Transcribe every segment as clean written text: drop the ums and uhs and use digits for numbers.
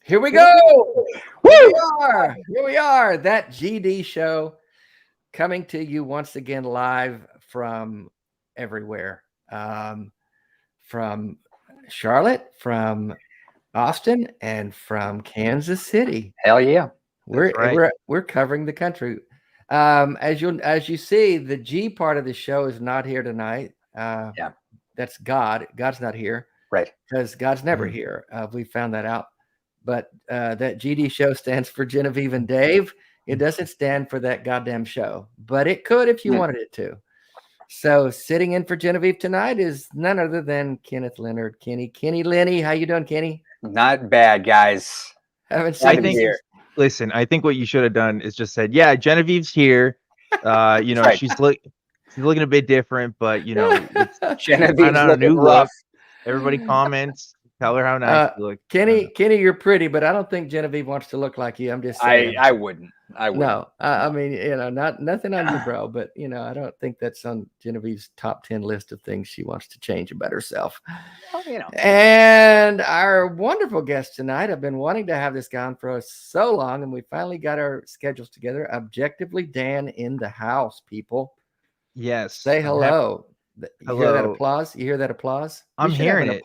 Here we go. Here we are. That GD show coming to you once again live from everywhere. From Charlotte, from Austin, and from Kansas City. Hell yeah. We're covering the country. As you see, the G part of the show is not here tonight. Yeah. That's God. God's not here. Right. Because God's never here. We found that out. But that GD show stands for Genevieve and Dave. It doesn't stand for that goddamn show, but it could if you wanted it to. So sitting in for Genevieve tonight is none other than Kenneth Leonard. Kenny Lenny. How you doing, Kenny? Not bad, guys. Haven't seen here. Listen, I think what you should have done is just said, yeah, Genevieve's here. Right. she's looking a bit different, but it's Genevieve's on a new rough. look. Everybody comments. Tell her how nice you look. Kenny, you're pretty, but I don't think Genevieve wants to look like you. I'm just saying. I wouldn't. No, I mean, nothing on you, bro. But I don't think that's on Genevieve's top 10 list of things she wants to change about herself. Well, And our wonderful guest tonight, I've been wanting to have this guy on for so long, and we finally got our schedules together. Objectively Dan in the house, people. Yes. Say hello. Hello. You hear that applause? You hear that applause? I'm hearing it.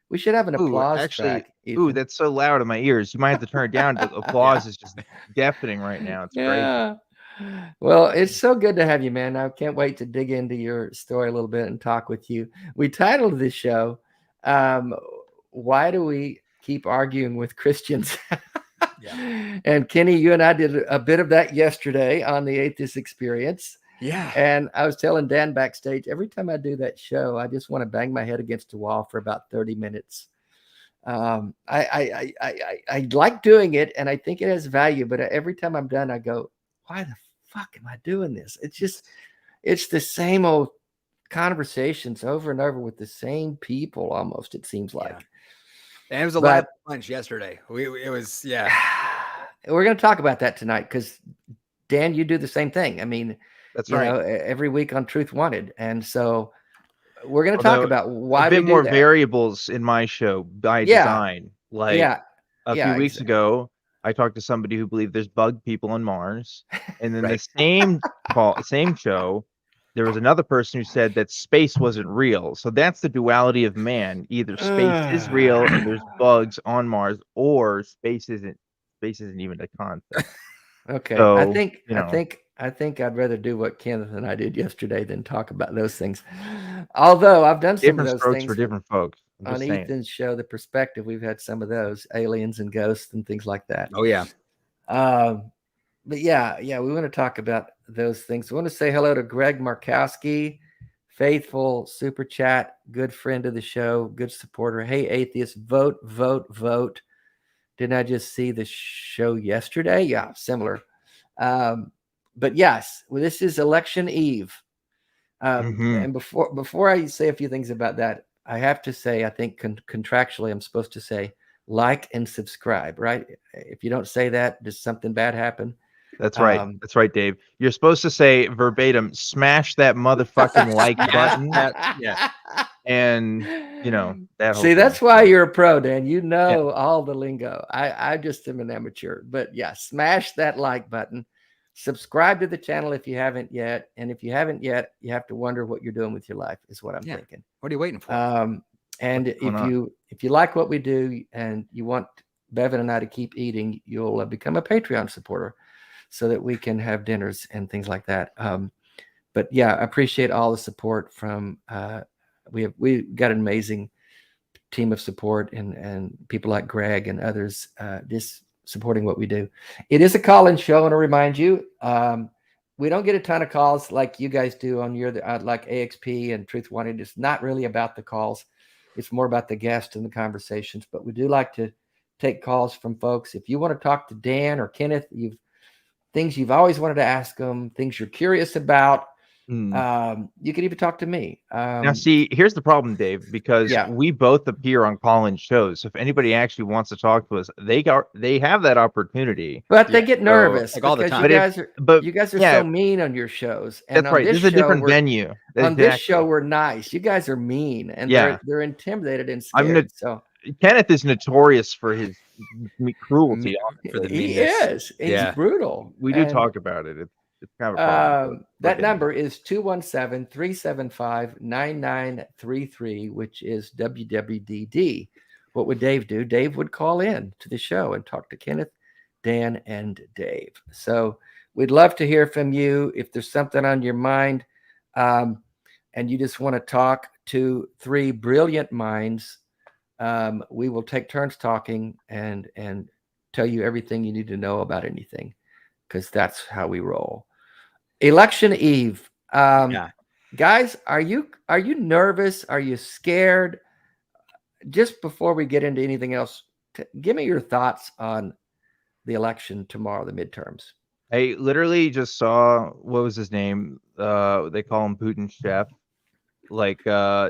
We should have an applause track. Ooh, that's so loud in my ears. You might have to turn it down. The applause is just deafening right now. It's crazy. Well, it's so good to have you, man. I can't wait to dig into your story a little bit and talk with you. We titled this show, Why Do We Keep Arguing with Christians? And Kenny, you and I did a bit of that yesterday on the Atheist Experience. Yeah. And I was telling Dan backstage, every time I do that show, I just want to bang my head against a wall for about 30 minutes. I like doing it, and I think it has value, but every time I'm done, I go, why the fuck am I doing this? It's the same old conversations over and over with the same people almost, it seems like. And it was a lot of punch yesterday. It was. We're going to talk about that tonight because, Dan, you do the same thing. I mean, that's right. Every week on Truth Wanted. And so we're going to talk about why a bit more variables in my show by design. Like a few weeks ago, I talked to somebody who believed there's bug people on Mars. And then the same show, there was another person who said that space wasn't real. So that's the duality of man. Either space is real and there's bugs on Mars, or space isn't even a concept. Okay. So, I think I'd rather do what Kenneth and I did yesterday than talk about those things. Although I've done some of those things for different folks. On Ethan's show, The Perspective, we've had some of those aliens and ghosts and things like that. Oh yeah. But yeah, we want to talk about those things. I want to say hello to Greg Markowski, faithful super chat, good friend of the show, good supporter. Hey, atheists, vote, vote, vote. Didn't I just see the show yesterday? Yeah, similar. But yes, this is election eve. And before I say a few things about that, I have to say, I think contractually, I'm supposed to say like and subscribe, right? If you don't say that, does something bad happen? That's right. That's right, Dave. You're supposed to say verbatim, smash that motherfucking like button. And that. See, that's why you're a pro, Dan. You know all the lingo. I just am an amateur. But yeah, smash that like button. Subscribe to the channel if you haven't yet. And if you haven't yet, you have to wonder what you're doing with your life, is what I'm thinking. What are you waiting for? And if you like what we do and you want Bevan and I to keep eating, you'll become a Patreon supporter so that we can have dinners and things like that. but yeah, I appreciate all the support from. We got an amazing team of support and people like Greg and others just supporting what we do. It is a call-in show. I want to remind you, we don't get a ton of calls like you guys do on your like AXP and Truth Wanted. It's not really about the calls. It's more about the guests and the conversations, but we do like to take calls from folks. If you want to talk to Dan or Kenneth, things you've always wanted to ask them, things you're curious about, you can even talk to me. Now, see, here's the problem, Dave, because we both appear on call-in shows. So if anybody actually wants to talk to us, they have that opportunity. But they get nervous like all the time. You guys are so mean on your shows. And that's right. This is a different venue. On this show, we're nice. You guys are mean, and they're intimidated and scared. Kenneth is notorious for his cruelty. For the he is. He's brutal. We do talk about it. It's kind of a problem. That number is 217-375-9933, which is WWDD. What would Dave do? Dave would call in to the show and talk to Kenneth, Dan, and Dave. So we'd love to hear from you. If there's something on your mind and you just want to talk to three brilliant minds, we will take turns talking and tell you everything you need to know about anything, because that's how we roll. Election Eve. Guys, are you nervous? Are you scared? Just before we get into anything else, give me your thoughts on the election tomorrow, the midterms. I literally just saw, what was his name? They call him Putin's chef.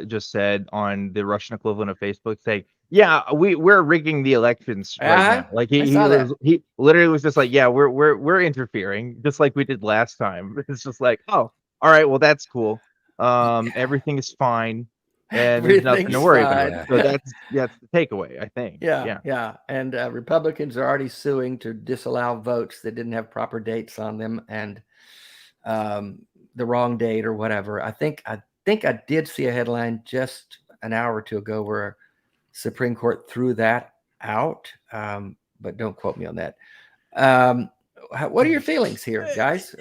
Just said on the Russian equivalent of Facebook, saying, we're rigging the elections right now. Like he literally was just like, we're interfering just like we did last time. It's just like, oh, all right, well, that's cool. Everything is fine and there's nothing to worry about. So that's the takeaway, I think. Yeah. And Republicans are already suing to disallow votes that didn't have proper dates on them and the wrong date or whatever. I think I did see a headline just an hour or two ago where Supreme Court threw that out, but don't quote me on that. What are your feelings here, guys?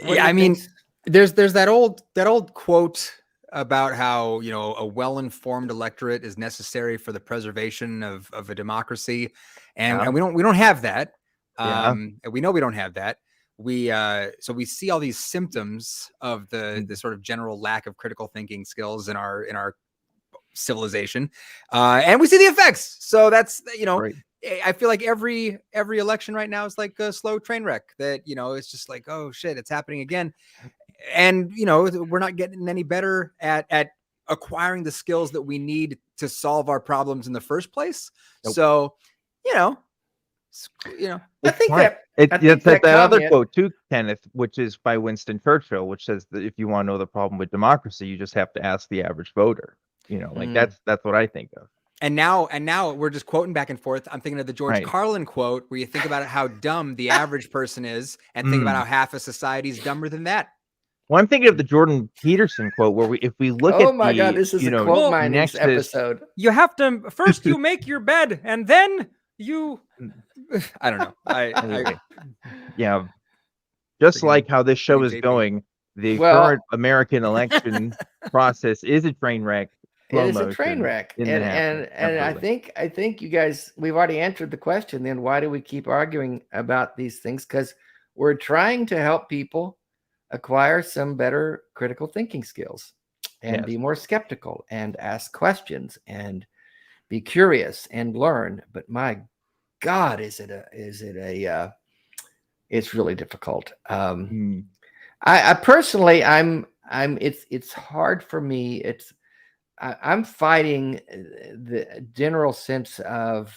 There's that old quote about how, a well-informed electorate is necessary for the preservation of a democracy, and we don't have that. And we know we don't have that. So we see all these symptoms of the sort of general lack of critical thinking skills in our civilization, and we see the effects. So that's right. I feel like every election right now is like a slow train wreck that it's just like, oh shit, it's happening again, and we're not getting any better at acquiring the skills that we need to solve our problems in the first place. Nope. So I think that other quote too, Kenneth, which is by Winston Churchill, which says that if you want to know the problem with democracy, you just have to ask the average voter. That's what I think of. And now we're just quoting back and forth. I'm thinking of the George Carlin quote, where you think about how dumb the average person is, and think about how half of society is dumber than that. Well, I'm thinking of the Jordan Peterson quote, where if we look at God, this is a quote mining episode. You have to first you make your bed, and then you. I don't know. Just like how this show is going, the current American election process is a train wreck. It is a train wreck, and I think you guys, we've already answered the question. Then why do we keep arguing about these things? Because we're trying to help people acquire some better critical thinking skills and be more skeptical and ask questions and be curious and learn. But my God, it's really difficult. I personally, it's hard for me. I'm fighting the general sense of,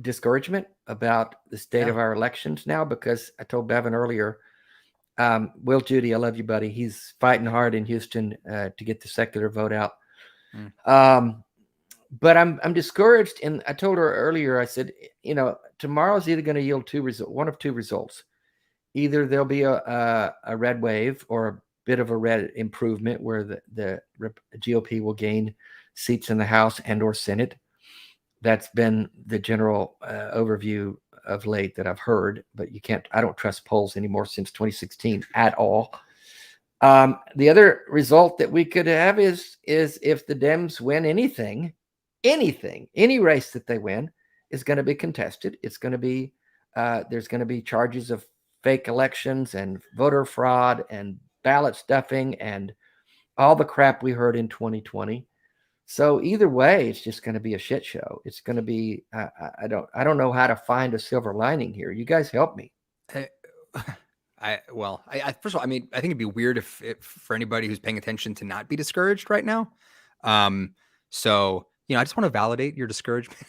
discouragement about the state of our elections now, because I told Bevan earlier, Will Judy, I love you, buddy. He's fighting hard in Houston to get the secular vote out. But I'm discouraged. And I told her earlier, I said, tomorrow's either going to yield one of two results. Either there'll be a red wave or a bit of a red improvement where the GOP will gain seats in the House and or Senate. That's been the general overview of late that I've heard, but I don't trust polls anymore since 2016 at all. The other result that we could have is if the Dems win anything, any race that they win is going to be contested. It's going to be, there's going to be charges of fake elections and voter fraud and ballot stuffing and all the crap we heard in 2020. So either way, it's just going to be a shit show. It's going to be, I don't know how to find a silver lining here. You guys help me. First of all, I mean, I think it'd be weird if for anybody who's paying attention to not be discouraged right now. So, I just want to validate your discouragement.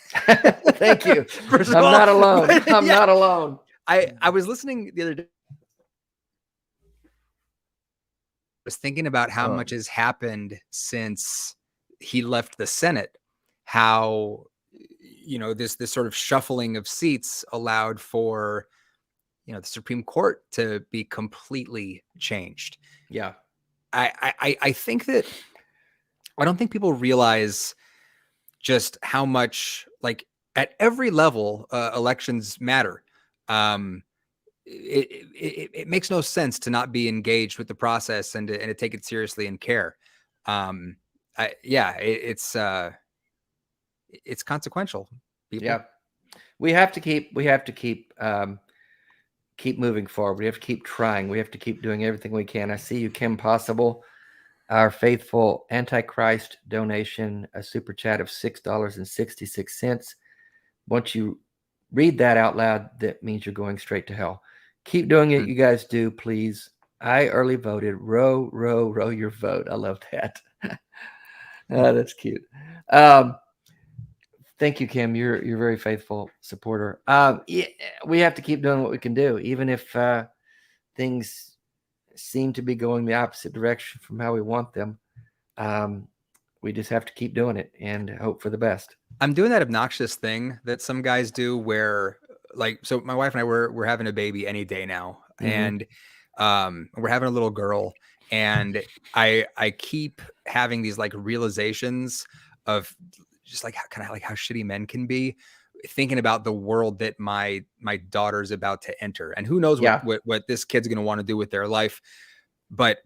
Thank you. I'm not alone. I'm not alone. I was listening the other day. I was thinking about how much has happened since he left the Senate, how, this sort of shuffling of seats allowed for, the Supreme Court to be completely changed. Yeah. I think that I don't think people realize just how much, like, at every level, elections matter. It makes no sense to not be engaged with the process and to take it seriously and care. It's consequential. People. Yeah, we have to keep moving forward. We have to keep trying. We have to keep doing everything we can. I see you, Kim Possible, our faithful Antichrist donation, a super chat of $6.66. Once you read that out loud, that means you're going straight to hell. Keep doing it. You guys do, please. I early voted. Row, row, row your vote. I love that. Oh, that's cute. Thank you, Kim. You're a very faithful supporter. We have to keep doing what we can do, even if things seem to be going the opposite direction from how we want them. We just have to keep doing it and hope for the best. I'm doing that obnoxious thing that some guys do where, like, so my wife and I we're having a baby any day now. Mm-hmm. And we're having a little girl, and I keep having these like realizations of just like how shitty men can be, thinking about the world that my daughter's about to enter, and who knows what this kid's going to want to do with their life. But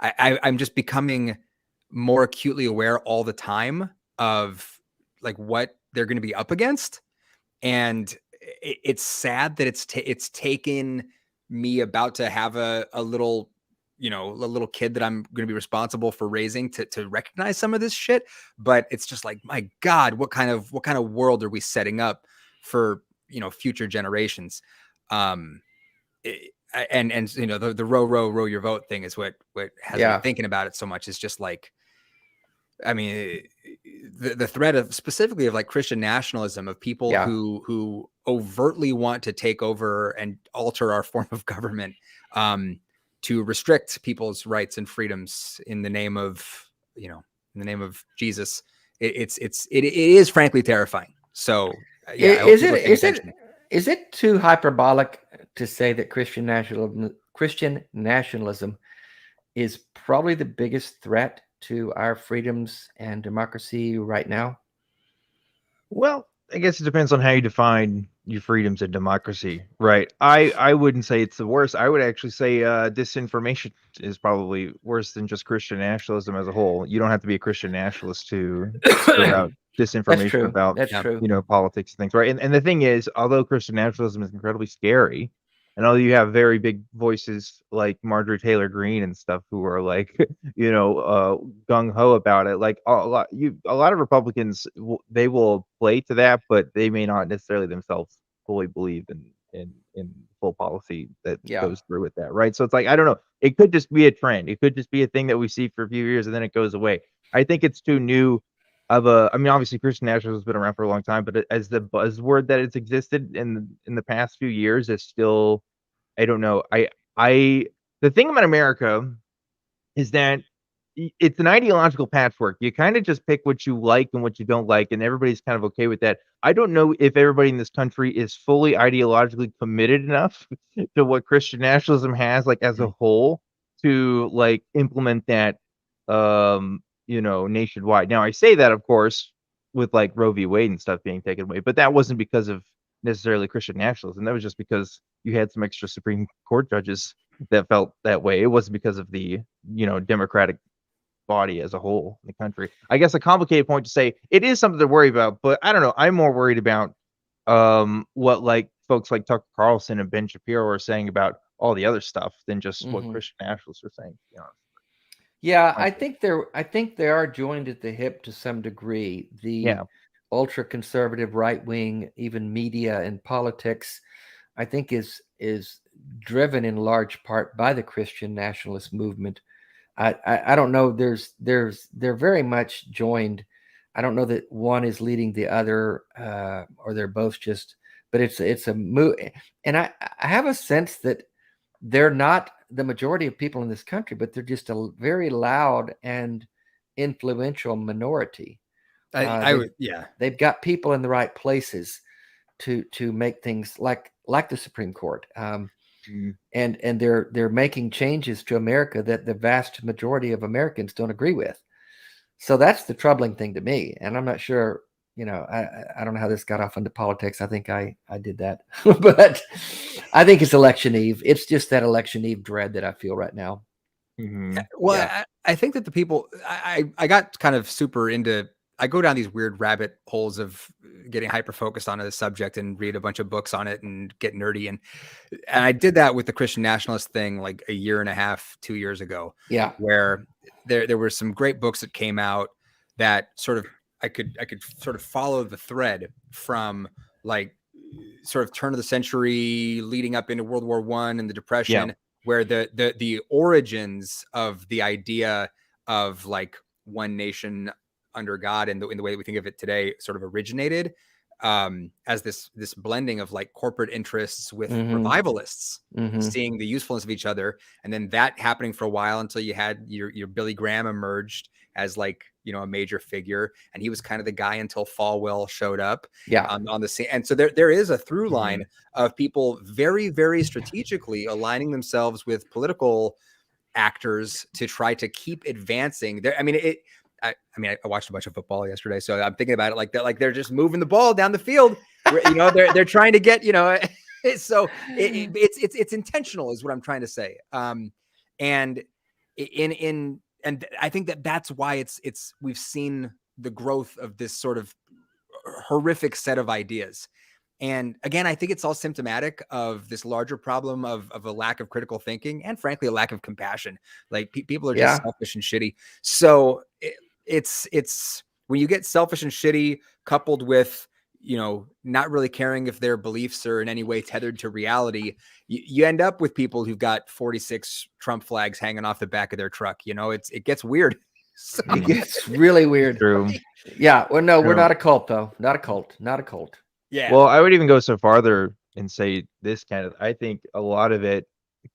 I'm just becoming more acutely aware all the time of like what they're going to be up against. And it's sad that it's taken me about to have a little, a little kid that I'm going to be responsible for raising to recognize some of this shit. But it's just like, my God, what kind of world are we setting up for, future generations? And the row your vote thing is what has me thinking about it so much. Is just like, I mean, the threat of specifically of like Christian nationalism, of people who overtly want to take over and alter our form of government, to restrict people's rights and freedoms in the name of, in the name of Jesus. It is frankly terrifying. So is it too hyperbolic to say that Christian nationalism is probably the biggest threat to our freedoms and democracy right now? Well, I guess it depends on how you define your freedoms and democracy, right? I wouldn't say it's the worst. I would actually say disinformation is probably worse than just Christian nationalism as a whole. You don't have to be a Christian nationalist to put out disinformation about politics and things, right? And the thing is, although Christian nationalism is incredibly scary, and although you have very big voices like Marjorie Taylor Greene and stuff who are like, gung ho about it, like a lot of Republicans, they will play to that, but they may not necessarily themselves fully believe in full policy that goes through with that, right? So it's like, I don't know. It could just be a trend. It could just be a thing that we see for a few years and then it goes away. I think it's too new of a. I mean, obviously, Christian nationalism has been around for a long time, but as the buzzword that it's existed in the past few years is still. I don't know. The thing about America is that it's an ideological patchwork. You kind of just pick what you like and what you don't like, and everybody's kind of okay with that. I don't know if everybody in this country is fully ideologically committed enough to what Christian nationalism has, like as a whole, to like implement that, nationwide. Now, I say that, of course, with like Roe v. Wade and stuff being taken away, but that wasn't because of necessarily Christian nationalism. That was just because you had some extra Supreme Court judges that felt that way. It wasn't because of the, Democratic body as a whole in the country. I guess a complicated point to say, it is something to worry about, but I don't know. I'm more worried about what like folks like Tucker Carlson and Ben Shapiro are saying about all the other stuff than just what Christian nationalists are saying. Yeah, I think they are joined at the hip to some degree. The ultra conservative right wing, even media and politics, I think is driven in large part by the Christian nationalist movement. I don't know. They're very much joined. I don't know that one is leading the other, or they're both just. But it's a move, and I have a sense that they're not the majority of people in this country, but they're just a very loud and influential minority. They've got people in the right places to make things like the Supreme Court. And they're making changes to America that the vast majority of Americans don't agree with. So that's the troubling thing to me. And I'm not sure, I don't know how this got off into politics. I think I did that, but I think it's election eve. It's just that election eve dread that I feel right now. Well, I think that the people, I got kind of super into, I go down these weird rabbit holes of getting hyper focused on the subject and read a bunch of books on it and get nerdy. And I did that with the Christian nationalist thing like a year and a half, 2 years ago. Yeah. Where there were some great books that came out that sort of, I could sort of follow the thread from like sort of turn of the century leading up into World War I and the Depression, where the origins of the idea of like one nation under God in the way that we think of it today sort of originated as this blending of like corporate interests with revivalists seeing the usefulness of each other, and then that happening for a while until you had your Billy Graham emerged as like a major figure, and he was kind of the guy until Falwell showed up on the scene. And so there is a through line of people very, very strategically aligning themselves with political actors to try to keep advancing there. I mean, I watched a bunch of football yesterday, so I'm thinking about it like that. Like they're just moving the ball down the field. They're trying to get, so it's intentional, is what I'm trying to say. And I think that's why we've seen the growth of this sort of horrific set of ideas. And again, I think it's all symptomatic of this larger problem of a lack of critical thinking and frankly, a lack of compassion. Like people are just selfish and shitty. So it's when you get selfish and shitty coupled with, not really caring if their beliefs are in any way tethered to reality, you end up with people who've got 46 Trump flags hanging off the back of their truck. It gets weird. So, it gets really weird. True. Yeah. Well, no, we're not a cult though. Not a cult. Yeah. Well, I would even go so farther and say this I think a lot of it,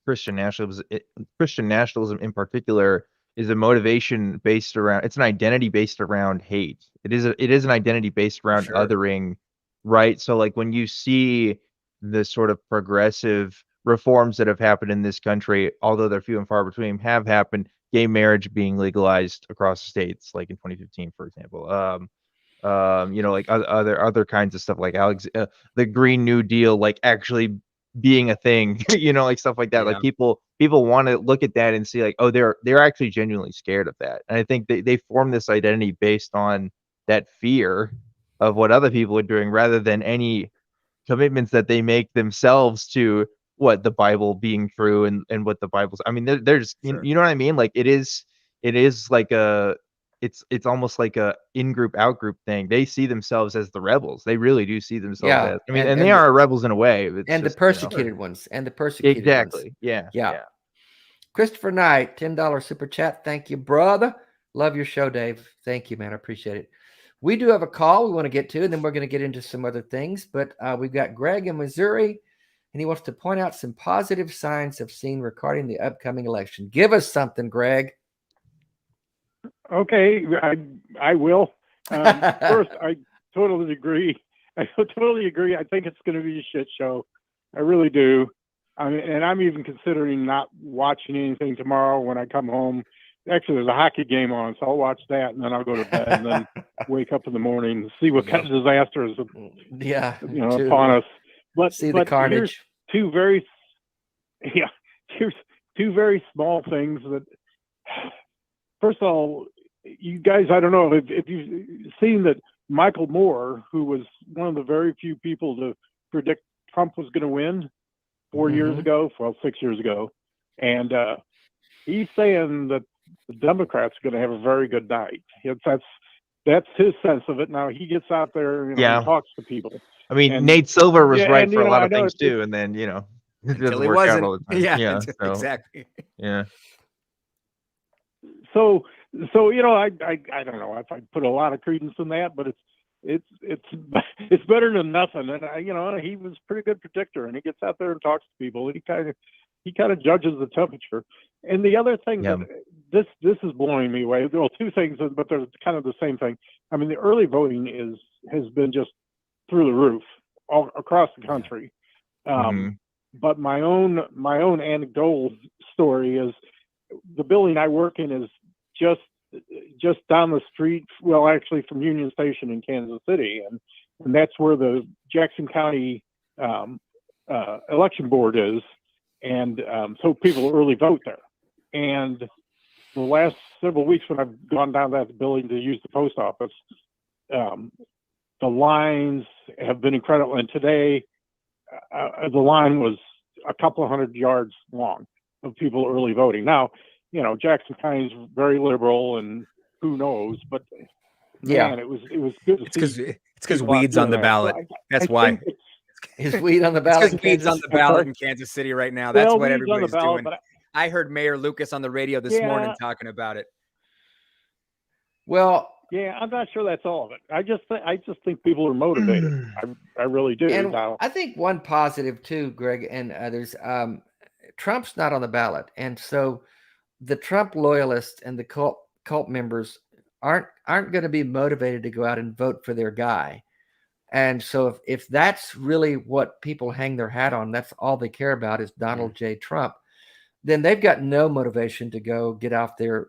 Christian nationalism in particular, is a motivation based around, it's an identity based around hate. It is an identity based around othering, right? So like when you see the sort of progressive reforms that have happened in this country, although they're few and far between, have happened, gay marriage being legalized across the states, like in 2015, for example. Like other kinds of stuff, like the Green New Deal, like actually being a thing, like stuff like that. Like people want to look at that and see like, oh, they're actually genuinely scared of that. And I think they form this identity based on that fear of what other people are doing rather than any commitments that they make themselves to what the Bible being true and what the Bible's. I mean, there's you know what I mean? Like it is like it's almost like a in-group out-group thing. They see themselves as the rebels. They really do see themselves as, I mean, and they are rebels in a way. And just, the persecuted ones. And the persecuted ones. Exactly. Yeah. Christopher Knight, $10 super chat. Thank you, brother. Love your show, Dave. Thank you, man. I appreciate it. We do have a call we want to get to, and then we're going to get into some other things. But we've got Greg in Missouri, and he wants to point out some positive signs of seen regarding the upcoming election. Give us something, Greg. Okay, I will. First, I totally agree. I think it's going to be a shit show. I really do. And I'm even considering not watching anything tomorrow when I come home actually, there's a hockey game on, so I'll watch that, and then I'll go to bed, and then wake up in the morning and see what kind of disaster is, upon us. But see the carnage. Here's two very small things that. First of all, you guys, I don't know if you've seen that Michael Moore, who was one of the very few people to predict Trump was going to win 4 years ago, 6 years ago, and he's saying that the Democrats are going to have a very good night. That's his sense of it. Now he gets out there and talks to people. I mean, Nate Silver was right for a lot of things too, and then it doesn't work out all the time. Yeah, exactly. Yeah. So I don't know if I put a lot of credence in that, but it's better than nothing. And he was a pretty good predictor, and he gets out there and talks to people, and he kind of judges the temperature. And the other thing that this is blowing me away. Well, two things, but they're kind of the same thing. I mean, the early voting has been just through the roof all across the country. But my own anecdotal story is the building I work in is just down the street, well, actually from Union Station in Kansas City, and that's where the Jackson County election board is, and so people early vote there. And the last several weeks when I've gone down that building to use the post office, the lines have been incredible. And today, the line was a couple of 100 yards long of people early voting. Now, Jackson County is very liberal, and who knows? But man, it was good to see. It's because weed's on the ballot. That's why. Is weed on the ballot? Because weed's on the ballot in Kansas City right now. That's what everybody's doing. I heard Mayor Lucas on the radio this morning talking about it. Well, yeah, I'm not sure that's all of it. I just think people are motivated. I really do. And I think one positive too, Greg, and others. Trump's not on the ballot, and so the Trump loyalists and the cult members aren't going to be motivated to go out and vote for their guy. And so if that's really what people hang their hat on, that's all they care about is Donald J. Trump, then they've got no motivation to go get off their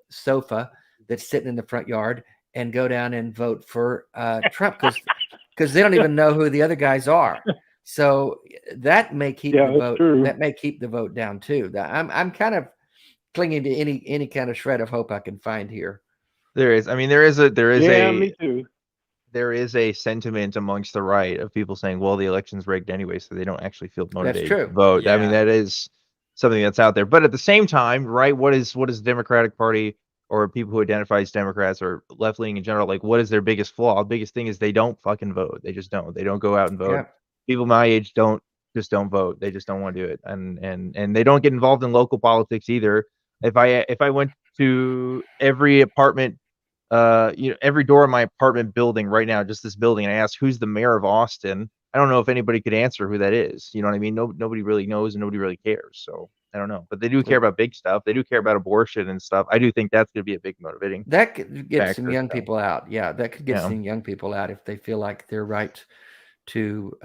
sofa that's sitting in the front yard and go down and vote for Trump because they don't even know who the other guys are. So that may keep the vote. True. That may keep the vote down too. I'm kind of clinging to any kind of shred of hope I can find here. There is me too. There is a sentiment amongst the right of people saying, well, the election's rigged anyway, so they don't actually feel motivated to vote. Yeah. I mean, that is something that's out there. But at the same time, right, what is the Democratic Party or people who identify as Democrats or left-leaning in general, like, what is their biggest flaw? The biggest thing is they don't fucking vote. They just don't. They don't go out and vote. Yeah. People my age don't vote. They just don't want to do it. And they don't get involved in local politics either. If I went to every apartment, every door in my apartment building right now, just this building, and I asked who's the mayor of Austin, I don't know if anybody could answer who that is. You know what I mean? Nobody really knows and nobody really cares. So I don't know, but they do care about big stuff. They do care about abortion and stuff. I do think that's going to be a big motivating. That could get some young people out. Yeah, that could get some young people out if they feel like their right to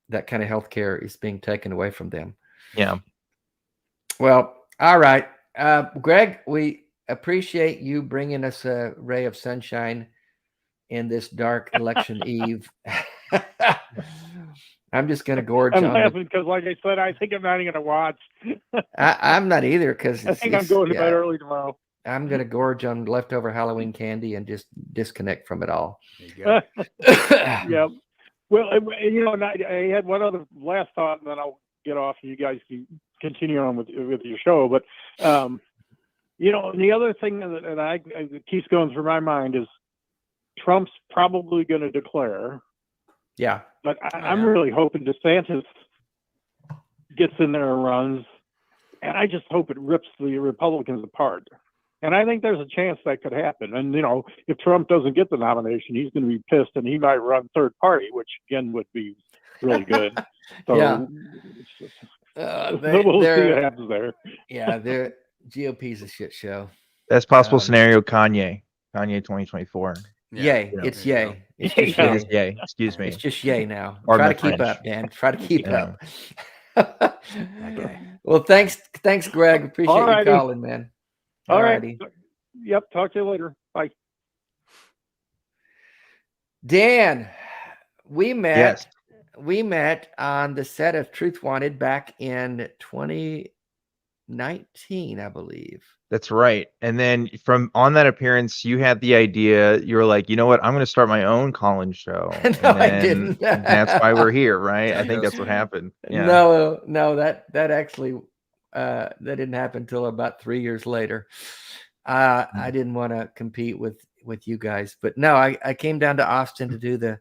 that kind of health care is being taken away from them. Yeah. Well, all right. Greg, we appreciate you bringing us a ray of sunshine in this dark election eve. I'm just going to gorge I'm on laughing because, like I said, I think I'm not even going to watch. I'm not either because I think I'm going to bed early tomorrow. I'm going to gorge on leftover Halloween candy and just disconnect from it all. There you go. Yeah. Well, I had one other last thought, and then I'll get off and you guys can continue on with your show. But, the other thing that keeps going through my mind is Trump's probably going to declare. Yeah. But I'm really hoping DeSantis gets in there and runs, and I just hope it rips the Republicans apart. And I think there's a chance that could happen. And, if Trump doesn't get the nomination, he's going to be pissed, and he might run third party, which, again, would be really good. So yeah. We'll see what happens there. Yeah, the GOP's a shit show. Best possible scenario, Kanye 2024. Yay. It's yay. It's just yay. It's yay. Excuse me. It's just yay now. Try to keep up, Dan. Try to keep up. Okay. Well, thanks, Greg. Appreciate you calling, man. All right. Yep. Talk to you later. Bye. Dan, we met on the set of Truth Wanted back in 2019, I believe. That's right. And then from on that appearance, you had the idea. You were like, you know what? I'm going to start my own call-in show. No, I didn't. That's why we're here, right? I think that's what happened. Yeah. No, that actually that didn't happen until about 3 years later. I didn't want to compete with you guys, but no, I came down to Austin to do the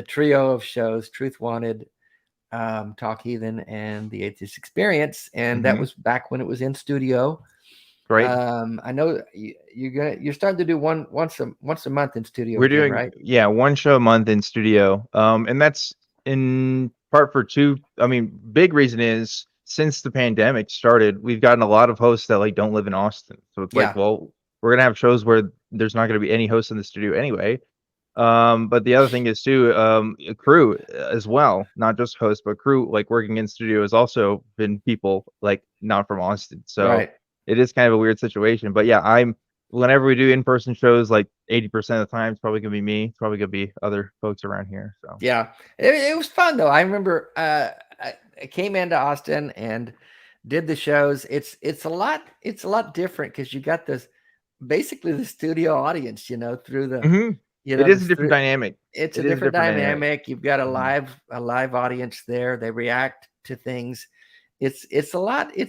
trio of shows: Truth Wanted, Talk Heathen, and the Atheist Experience, and that was back when it was in studio. Right. I know you're starting to do once a month in studio. We're doing right? Yeah, one show a month in studio. And that's in part for two. I mean, big reason is since the pandemic started, we've gotten a lot of hosts that like don't live in Austin. So it's like, well, we're gonna have shows where there's not gonna be any hosts in the studio anyway. But the other thing is too, a crew as well, not just hosts, but crew like working in studio has also been people like not from Austin. So it is kind of a weird situation. But yeah, whenever we do in-person shows, like 80% of the time, it's probably gonna be me. It's probably gonna be other folks around here. So yeah, it was fun though. I remember I came into Austin and did the shows. It's a lot different because you got this basically the studio audience, through the it is a different dynamic. It's a different dynamic. You've got a live audience there. They react to things. It's a lot. I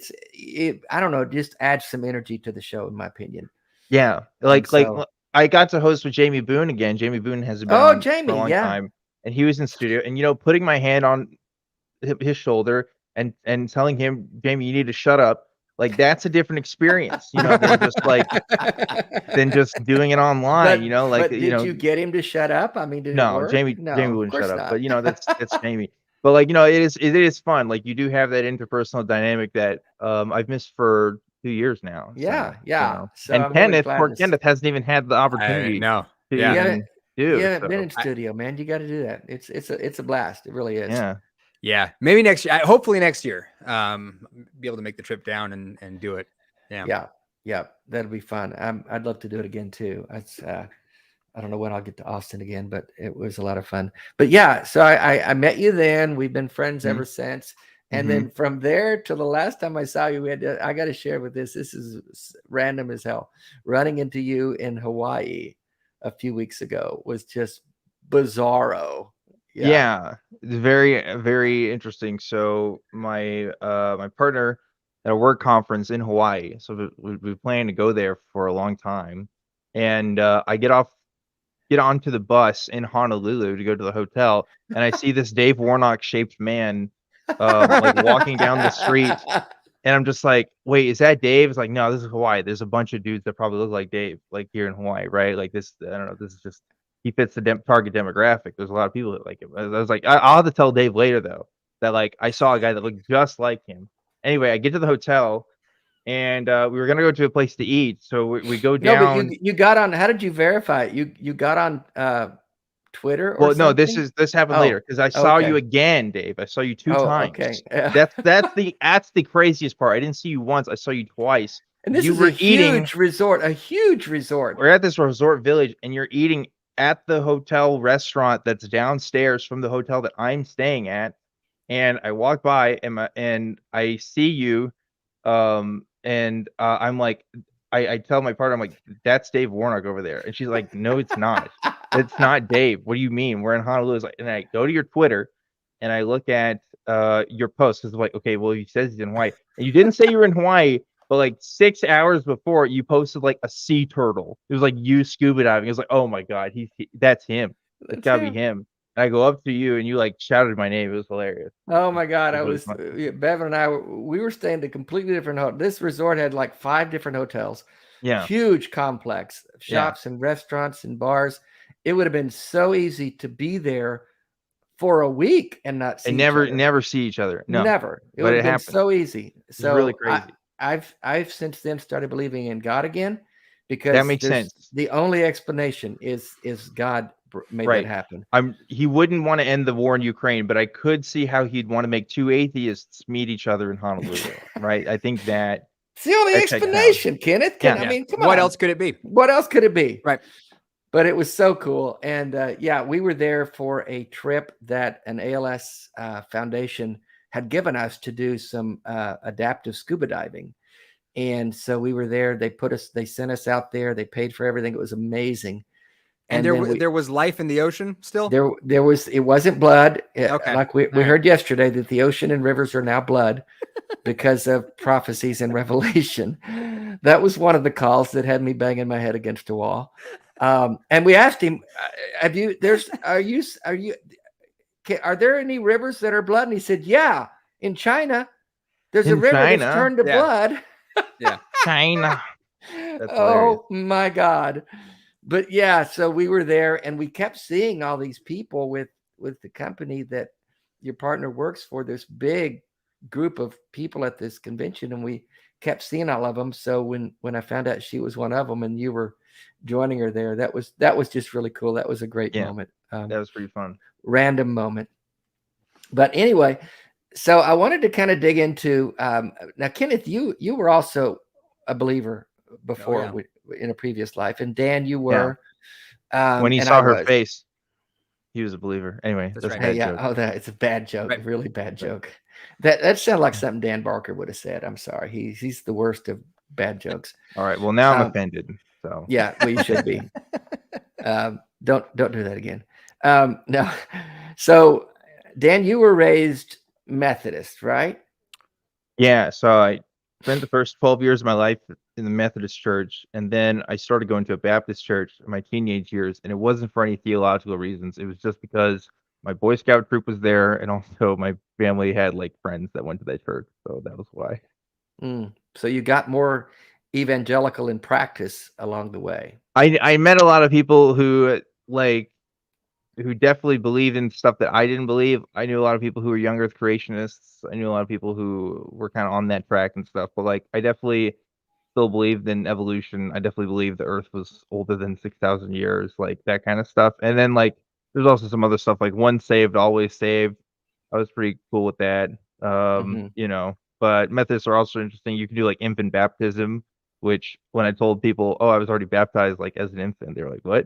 don't know. Just adds some energy to the show, in my opinion. Yeah, like I got to host with Jamie Boone again. Jamie Boone has been on for a long time, and he was in studio. And putting my hand on his shoulder and telling him, Jamie, you need to shut up. Like that's a different experience, than just doing it online. Did you get him to shut up? I mean, did it work? Jamie wouldn't shut up. But that's Jamie. But like it is fun. Like you do have that interpersonal dynamic that I've missed for 2 years now. Yeah. So and Kenneth hasn't even had the opportunity. You haven't been in studio, man. You got to do that. It's a blast. It really is. Yeah, maybe next year. Hopefully next year, be able to make the trip down and do it. Yeah, that'll be fun. I'd love to do it again too. I don't know when I'll get to Austin again, but it was a lot of fun. But yeah, so I met you then. We've been friends ever since. And then from there to the last time I saw you, I got to share with this. This is random as hell. Running into you in Hawaii a few weeks ago was just bizarro. Yeah, very, very interesting. So my partner at a work conference in Hawaii. So we planned to go there for a long time, and I get onto the bus in Honolulu to go to the hotel, and I see this Dave Warnock shaped man like walking down the street, and I'm just like, wait, is that Dave? It's like, no, this is Hawaii. There's a bunch of dudes that probably look like Dave, like here in Hawaii, right? Like this, I don't know. This is just. He fits the target demographic. There's a lot of people that like him. I was like, I'll have to tell Dave later though that like I saw a guy that looked just like him. Anyway, I get to the hotel, and we were gonna go to a place to eat. So we go down. No, but you got on. How did you verify it? You got on Twitter? Or no, something? this happened later because I saw you again, Dave. I saw you 2 times. Okay. That's the craziest part. I didn't see you once. I saw you twice. And this is a huge resort. We're at this resort village, and you're eating at the hotel restaurant that's downstairs from the hotel that I'm staying at. And I walk by and I see you. I'm like, I tell my partner, I'm like, that's Dave Warnock over there. And she's like, no, it's not. It's not Dave. What do you mean? We're in Honolulu. And I go to your Twitter and I look at your post because I'm like, okay, well, he says he's in Hawaii. And you didn't say you were in Hawaii, but like 6 hours before you posted like a sea turtle. It was like you scuba diving. It was like, oh my God, that's him. It's gotta be him. And I go up to you and you like shouted my name. It was hilarious. Oh my God. Bevan and I, we were staying at a completely different hotel. This resort had like 5 different hotels. Yeah. Huge complex of shops and restaurants and bars. It would have been so easy to be there for a week and not see never see each other. No. Never. It would have been so easy. So really crazy. I've since then started believing in God again because that makes sense. The only explanation is God made that happen. He wouldn't want to end the war in Ukraine, but I could see how he'd want to make 2 atheists meet each other in Honolulu, right? I think that the only explanation, Kenneth. I mean, come on. What else could it be? What else could it be? Right. But it was so cool. And yeah, we were there for a trip that an ALS foundation had given us to do some adaptive scuba diving. And so we were there. They sent us out there. They paid for everything. It was amazing. And there was life in the ocean still? There was, it wasn't blood. Okay. Like we heard yesterday that the ocean and rivers are now blood because of prophecies and revelation. That was one of the calls that had me banging my head against a wall. And we asked him, are there any rivers that are blood? And he said, yeah, in China, there's a river that's turned to blood. Yeah. China. Oh my God. But yeah, so we were there and we kept seeing all these people with the company that your partner works for, this big group of people at this convention, and we kept seeing all of them. So when I found out she was one of them and you were joining her there, that was just really cool. That was a great moment. That was pretty fun. Random moment. But anyway, so I wanted to kind of dig into now, Kenneth, you were also a believer before in a previous life, and Dan, you were. When he saw her face, he was a believer. Anyway, that's right. Joke. It's a bad joke, right. Really bad joke. That sounded like something Dan Barker would have said. I'm sorry, he's the worst of bad jokes. All right, well now I'm offended. So yeah, well you should be. Don't do that again. No, so Dan, you were raised Methodist, right? Yeah, so I spent the first 12 years of my life in the Methodist church, and then I started going to a Baptist church in my teenage years, and it wasn't for any theological reasons. It was just because my Boy Scout troop was there, and also my family had like friends that went to that church, so that was why. So you got more evangelical in practice along the way. I met a lot of people who definitely believed in stuff that I didn't believe. I knew a lot of people who were young Earth creationists. I knew a lot of people who were kind of on that track and stuff. But like, I definitely still believed in evolution. I definitely believed the Earth was older than 6,000 years, like that kind of stuff. And then like, there's also some other stuff like once saved, always saved. I was pretty cool with that. You know, but Methodists are also interesting. You can do like infant baptism, which when I told people, oh, I was already baptized like as an infant, they were like, what?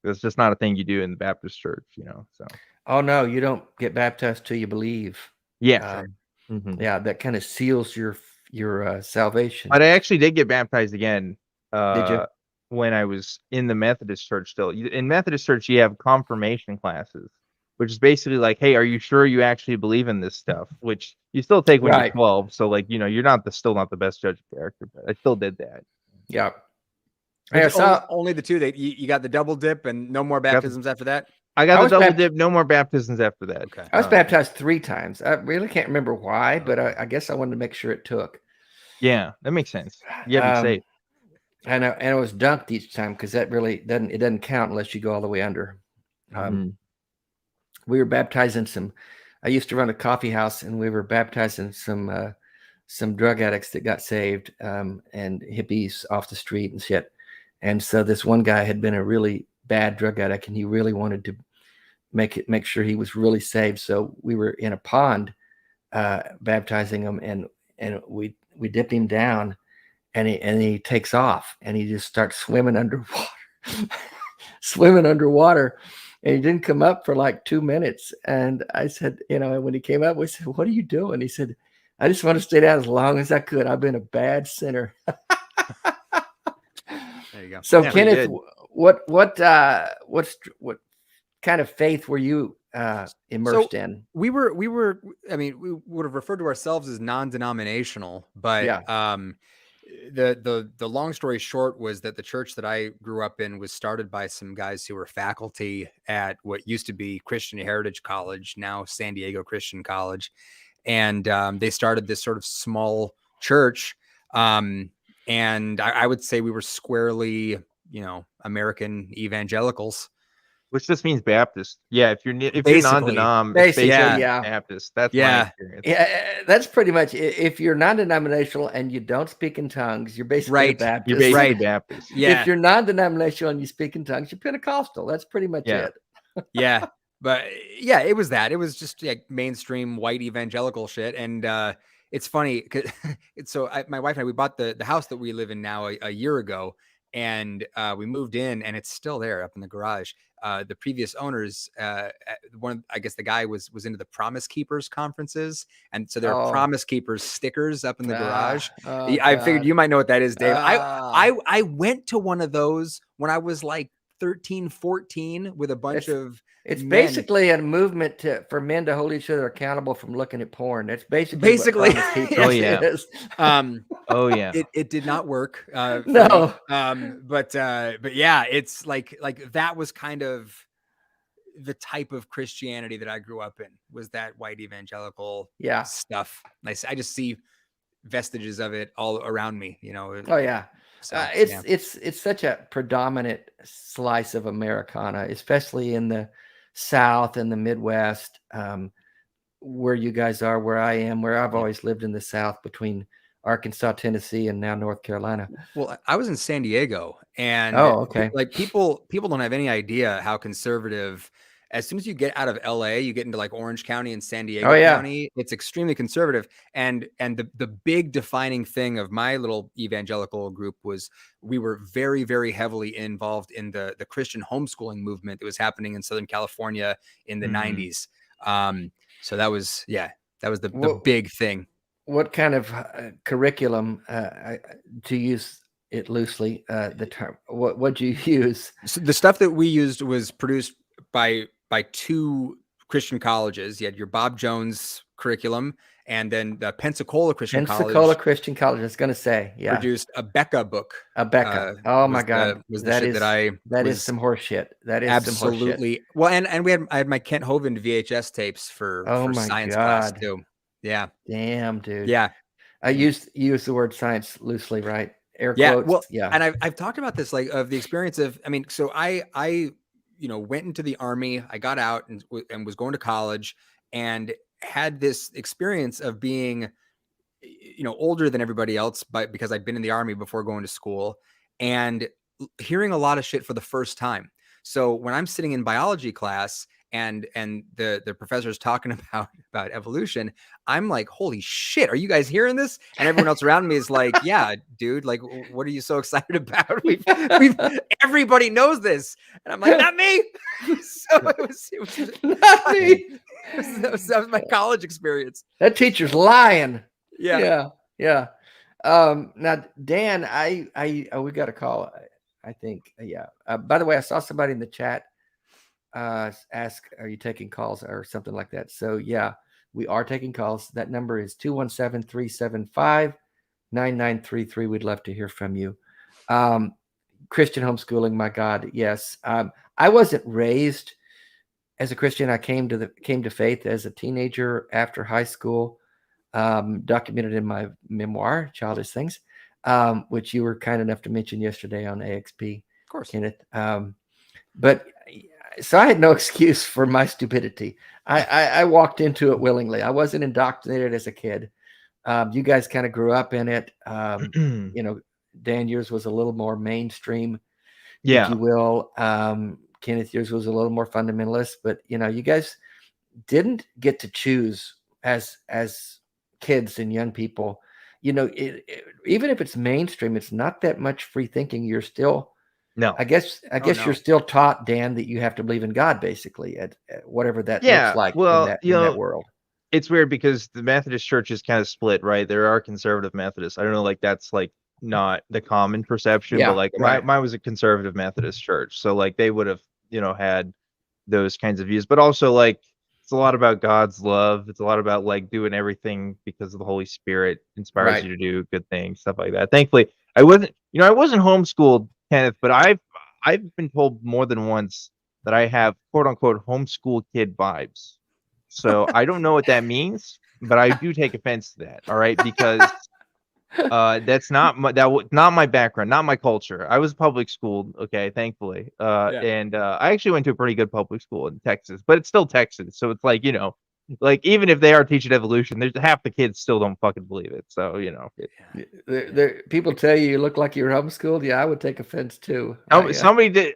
It's just not a thing you do in the Baptist church, you know. So. Oh no, you don't get baptized till you believe. Yeah. Yeah, that kind of seals your salvation. But I actually did get baptized again. Did you? When I was in the Methodist church still. In Methodist church, you have confirmation classes, which is basically like, hey, are you sure you actually believe in this stuff? Which you still take when you're 12. So like, you know, you're still not the best judge of character, but I still did that. Yeah. I saw only the two that you got the double dip and no more baptisms after that. I got the double dip, no more baptisms after that. Okay. I was baptized 3 times. I really can't remember why, but I guess I wanted to make sure it took. Yeah, that makes sense. You have to say. And it was dunked each time because that really doesn't count unless you go all the way under. We were baptizing I used to run a coffee house, and we were baptizing some drug addicts that got saved, and hippies off the street and shit. And so this one guy had been a really bad drug addict, and he really wanted to make sure he was really saved. So we were in a pond baptizing him, and we dipped him down, and he takes off, and he just starts swimming underwater. And he didn't come up for like 2 minutes. And I said, you know, when he came up, we said, what are you doing? He said, I just want to stay down as long as I could. I've been a bad sinner. There you go. So yeah, Kenneth, what kind of faith were you immersed in? We were, I mean, we would have referred to ourselves as non-denominational, but the long story short was that the church that I grew up in was started by some guys who were faculty at what used to be Christian Heritage College, now San Diego Christian College. And they started this sort of small church. And I would say we were squarely, you know, American evangelicals. Which just means Baptist. Yeah, if you're non-denom, basically Baptist. That's my experience. Yeah, that's pretty much it. If you're non-denominational and you don't speak in tongues, you're basically Baptist. You're basically Baptist. Yeah. If you're non-denominational and you speak in tongues, you're Pentecostal. That's pretty much it. Yeah. But yeah, it was that. It was just like mainstream white evangelical shit. And it's funny. So my wife and I, we bought the house that we live in now a year ago, and we moved in, and it's still there up in the garage. The previous owners, I guess the guy was into the Promise Keepers conferences, and so there are Promise Keepers stickers up in the garage. I figured you might know what that is, Dave. I went to one of those when I was like 13, 14 with a bunch of. It's basically a movement for men to hold each other accountable from looking at porn. That's basically what Promise Keepers is. Oh yeah. It did not work. No. But yeah, it's like that was kind of the type of Christianity that I grew up in, was that white evangelical stuff. I just see vestiges of it all around me, you know. Oh yeah. So, it's such a predominant slice of Americana, especially in the South and the Midwest, where you guys are, where I am, where I've always lived in the South between Arkansas, Tennessee, and now North Carolina. Well, I was in San Diego, and like people don't have any idea how conservative. As soon as you get out of LA, you get into like Orange County and San Diego County. It's extremely conservative. And the big defining thing of my little evangelical group was we were very, very heavily involved in the Christian homeschooling movement that was happening in Southern California in the 90s. So that was the big thing. What kind of curriculum, to use it loosely, the term, what'd you use? So the stuff that we used was produced by two Christian colleges. You had your Bob Jones curriculum, and then the Pensacola Christian College. I was going to say, produced a Becca book. Oh my God, that is some horse shit. That is absolutely some horse shit. Well, and I had my Kent Hovind VHS tapes for science class too. Yeah. Damn, dude. Yeah. I used the word science loosely, right? Air quotes. Well, and I've talked about this, like, of the experience of, I mean, so I went into the Army, I got out and was going to college, and had this experience of being, older than everybody else, because I'd been in the Army before going to school, and hearing a lot of shit for the first time. So when I'm sitting in biology class and the professor's talking about evolution, I'm like, holy shit, are you guys hearing this? And everyone else around me is like, yeah, dude, like, what are you so excited about? We've everybody knows this. And I'm like, not me. So it was not me. That was my college experience. That teacher's lying. Yeah. Now, Dan, we got a call, I think. By the way, I saw somebody in the chat ask, are you taking calls or something like that? So yeah, we are taking calls. That number is 217-375-9933. We'd love to hear from you. Christian homeschooling, my God, yes. I wasn't raised as a Christian. I came to faith as a teenager after high school, documented in my memoir, Childish Things, which you were kind enough to mention yesterday on AXP, of course, Kenneth. But so I had no excuse for my stupidity. I walked into it willingly. I wasn't indoctrinated as a kid. You guys kind of grew up in it. Dan, yours was a little more mainstream, if you will. Kenneth, yours was a little more fundamentalist. But you guys didn't get to choose as kids and young people. Even if it's mainstream, it's not that much free thinking. You're still. No, I guess you're still taught, Dan, that you have to believe in God, basically, at whatever that looks like in that world. It's weird because the Methodist Church is kind of split, right? There are conservative Methodists. I don't know, like that's like not the common perception, but like mine was a conservative Methodist church, so like they would have had those kinds of views, but also like it's a lot about God's love. It's a lot about like doing everything because of the Holy Spirit inspires you to do good things, stuff like that. Thankfully, I wasn't homeschooled, Kenneth, but I've been told more than once that I have quote unquote homeschool kid vibes. So I don't know what that means, but I do take offense to that. All right, because that's not my background, not my culture. I was public schooled, okay, thankfully, and I actually went to a pretty good public school in Texas, but it's still Texas, so it's like like even if they are teaching evolution, there's half the kids still don't fucking believe it. So people tell you look like you're homeschooled. Yeah, I would take offense too. Somebody did.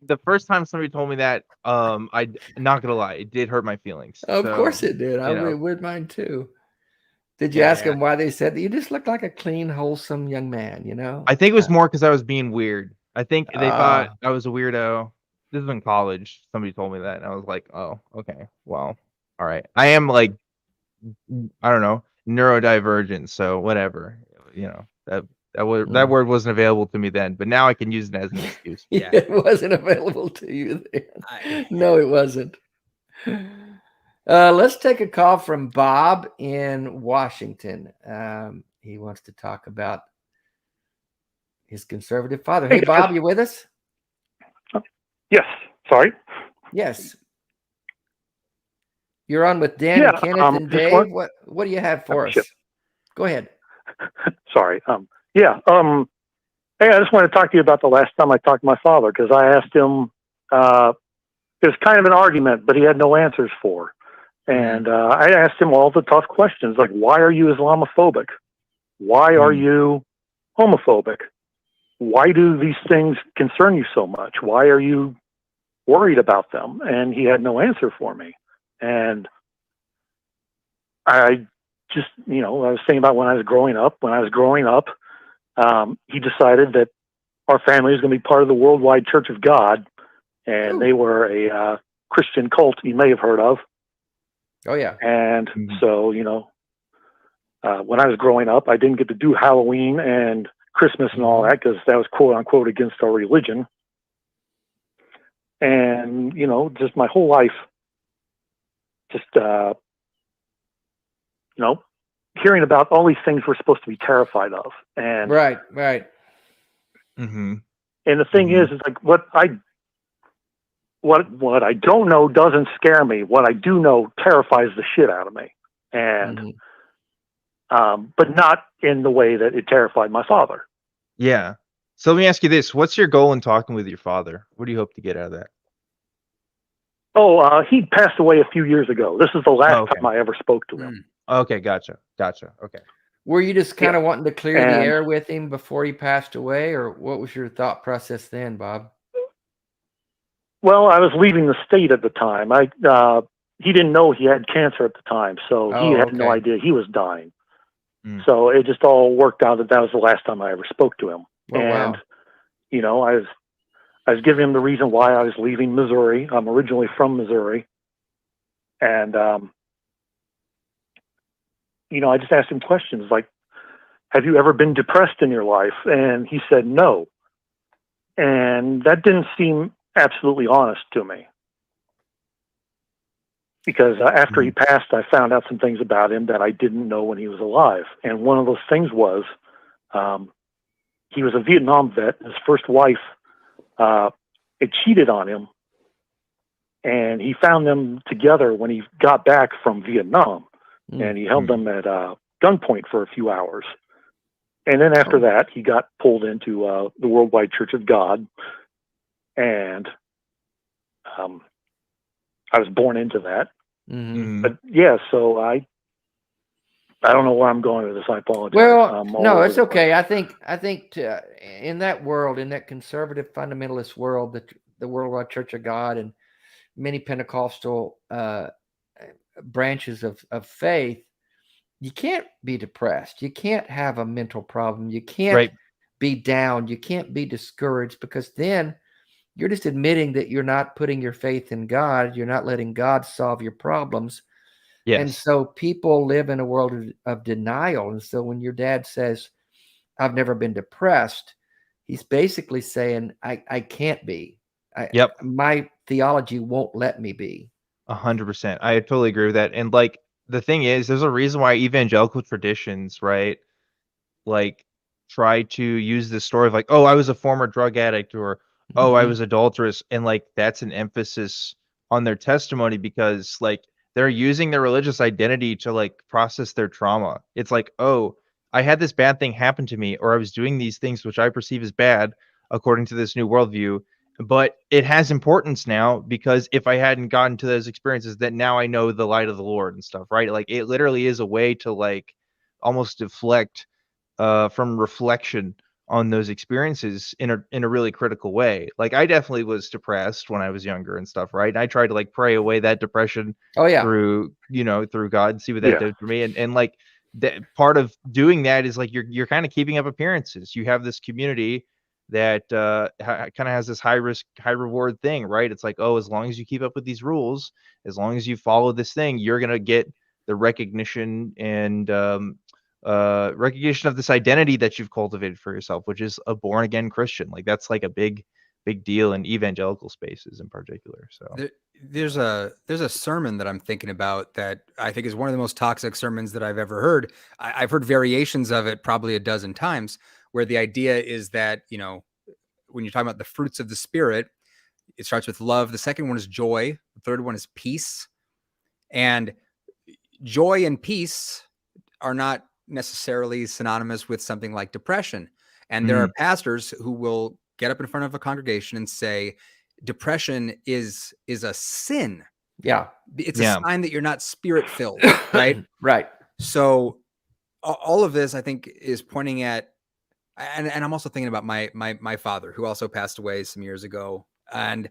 The first time somebody told me that, I'm not gonna lie, it did hurt my feelings. Of course it did. I would mine too. Did you ask them why they said that? You just look like a clean, wholesome young man, you know? I think it was more because I was being weird. I think they thought I was a weirdo. This is in college. Somebody told me that, and I was like, oh, okay, well, all right. I am like, I don't know, neurodivergent, so whatever. You know, that word wasn't available to me then, but now I can use it as an excuse. Yeah, it wasn't available to you then. No, it wasn't. Let's take a call from Bob in Washington. He wants to talk about his conservative father. Hey, Bob, you with us? Yes. Sorry. Yes. You're on with Dan and Kenneth and Dave. What do you have for us? Go ahead. Sorry. Hey, I just want to talk to you about the last time I talked to my father, because I asked him, it was kind of an argument, but he had no answers for. And I asked him all the tough questions, like, why are you Islamophobic? Why are you homophobic? Why do these things concern you so much? Why are you worried about them? And he had no answer for me. And I just, I was thinking about when I was growing up. When I was growing up, he decided that our family was going to be part of the Worldwide Church of God, and they were a Christian cult you may have heard of. Oh, yeah. And so, when I was growing up, I didn't get to do Halloween and Christmas and all that, because that was quote unquote against our religion. And, just my whole life, just, hearing about all these things we're supposed to be terrified of. And right. And the thing is like what I don't know doesn't scare me. What I do know terrifies the shit out of me. And but not in the way that it terrified my father. Yeah. So let me ask you this: what's your goal in talking with your father? What do you hope to get out of that? Oh, he passed away a few years ago. This is the last time I ever spoke to him. Okay, gotcha. Okay. Were you just kind of wanting to clear the air with him before he passed away, or what was your thought process then, Bob? Well, I was leaving the state at the time. He didn't know he had cancer at the time, so he had no idea he was dying. So it just all worked out that was the last time I ever spoke to him. I was giving him the reason why I was leaving Missouri. I'm originally from Missouri. And, I just asked him questions like, have you ever been depressed in your life? And he said no. And that didn't seem absolutely honest to me. Because after he passed, I found out some things about him that I didn't know when he was alive. And one of those things was he was a Vietnam vet. His first wife it cheated on him, and he found them together when he got back from Vietnam, and he held them at gunpoint for a few hours. And then after that, he got pulled into the Worldwide Church of God, and I was born into that. But yeah, so I don't know where I'm going with this. I apologize. Well, no, it's okay. I think in that world, in that conservative fundamentalist world, the Worldwide Church of God and many Pentecostal branches of faith, you can't be depressed. You can't have a mental problem. You can't be down. You can't be discouraged, because then you're just admitting that you're not putting your faith in God. You're not letting God solve your problems. Yes. And so people live in a world of denial. And so when your dad says, I've never been depressed, he's basically saying, I can't be. My theology won't let me be. 100%. I totally agree with that. And like, the thing is, there's a reason why evangelical traditions, right, like try to use this story of like, oh, I was a former drug addict, or oh, I was adulterous. And like, that's an emphasis on their testimony, because like they're using their religious identity to like process their trauma. It's like, oh, I had this bad thing happen to me, or I was doing these things which I perceive as bad according to this new worldview, but it has importance now, because if I hadn't gotten to those experiences, that now I know the light of the Lord and stuff, right? Like it literally is a way to like almost deflect from reflection on those experiences in a really critical way. Like I definitely was depressed when I was younger and stuff, right? And I tried to like pray away that depression through God and see what that did for me. And like that part of doing that is like you're kind of keeping up appearances. You have this community that kind of has this high risk, high reward thing, right? It's like, oh, as long as you keep up with these rules, as long as you follow this thing, you're gonna get the recognition and recognition of this identity that you've cultivated for yourself, which is a born again Christian. Like that's like a big deal in evangelical spaces in particular. So there's a sermon that I'm thinking about that I think is one of the most toxic sermons that I've ever heard. I've heard variations of it probably a dozen times, where the idea is that, you know, when you're talking about the fruits of the Spirit, it starts with love. The second one is joy. The third one is peace. And joy and peace are not necessarily synonymous with something like depression. And there are pastors who will get up in front of a congregation and say, depression is a sin. Yeah. It's a sign that you're not spirit filled, right? Right. So all of this, I think, is pointing at, and I'm also thinking about my father, who also passed away some years ago. And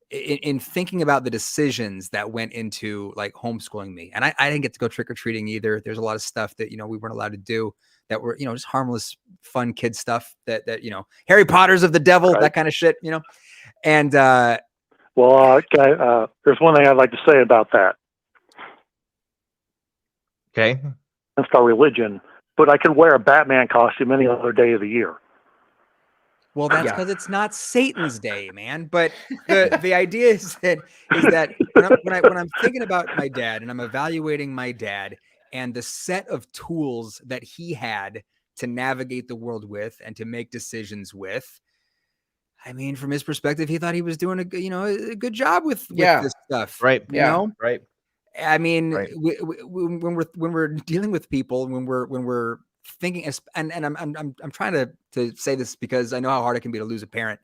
in thinking about the decisions that went into like homeschooling me, and I didn't get to go trick-or-treating either. There's a lot of stuff that, you know, we weren't allowed to do that were, you know, just harmless, fun kid stuff that, you know, Harry Potter's of the devil, that kind of shit, you know? And, well, there's one thing I'd like to say about that. Okay. That's our religion, but I could wear a Batman costume any other day of the year. Well, that's because it's not Satan's day, man. But the idea is that when I'm thinking about my dad and I'm evaluating my dad and the set of tools that he had to navigate the world with and to make decisions with, I mean, from his perspective, he thought he was doing a good job with this stuff, right? You know, right. I mean, when we're dealing with people, when we're thinking, and I'm trying to say this because I know how hard it can be to lose a parent.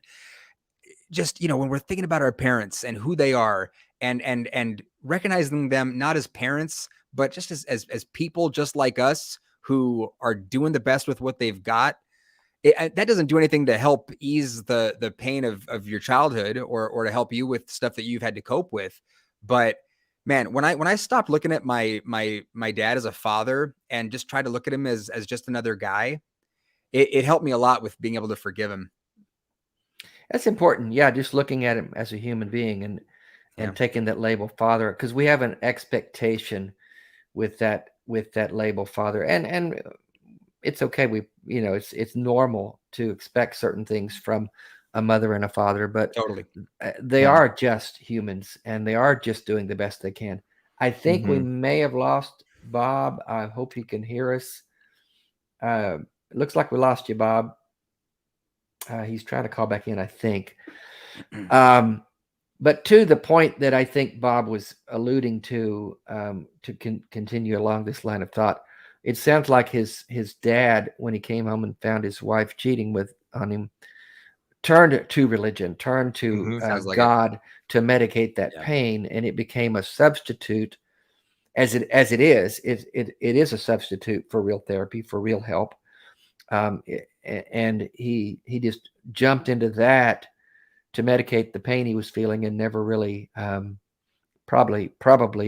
Just, you know, when we're thinking about our parents and who they are, and recognizing them not as parents, but just as people just like us who are doing the best with what they've got. That doesn't do anything to help ease the pain of your childhood or to help you with stuff that you've had to cope with. But man, when I stopped looking at my dad as a father and just tried to look at him as just another guy, it helped me a lot with being able to forgive him. That's important. Yeah, just looking at him as a human being and taking that label father, because we have an expectation with that label father, and it's okay. It's normal to expect certain things from a mother and a father, but totally they are just humans and they are just doing the best they can. I think we may have lost Bob. I hope he can hear us. It looks like we lost you, Bob. He's trying to call back in, I think. But to the point that I think Bob was alluding to continue along this line of thought, it sounds like his dad, when he came home and found his wife cheating on him, turned to religion, turned to God to medicate that pain, and it became a substitute. As it is, it is a substitute for real therapy, for real help. And he just jumped into that to medicate the pain he was feeling, and never really, probably,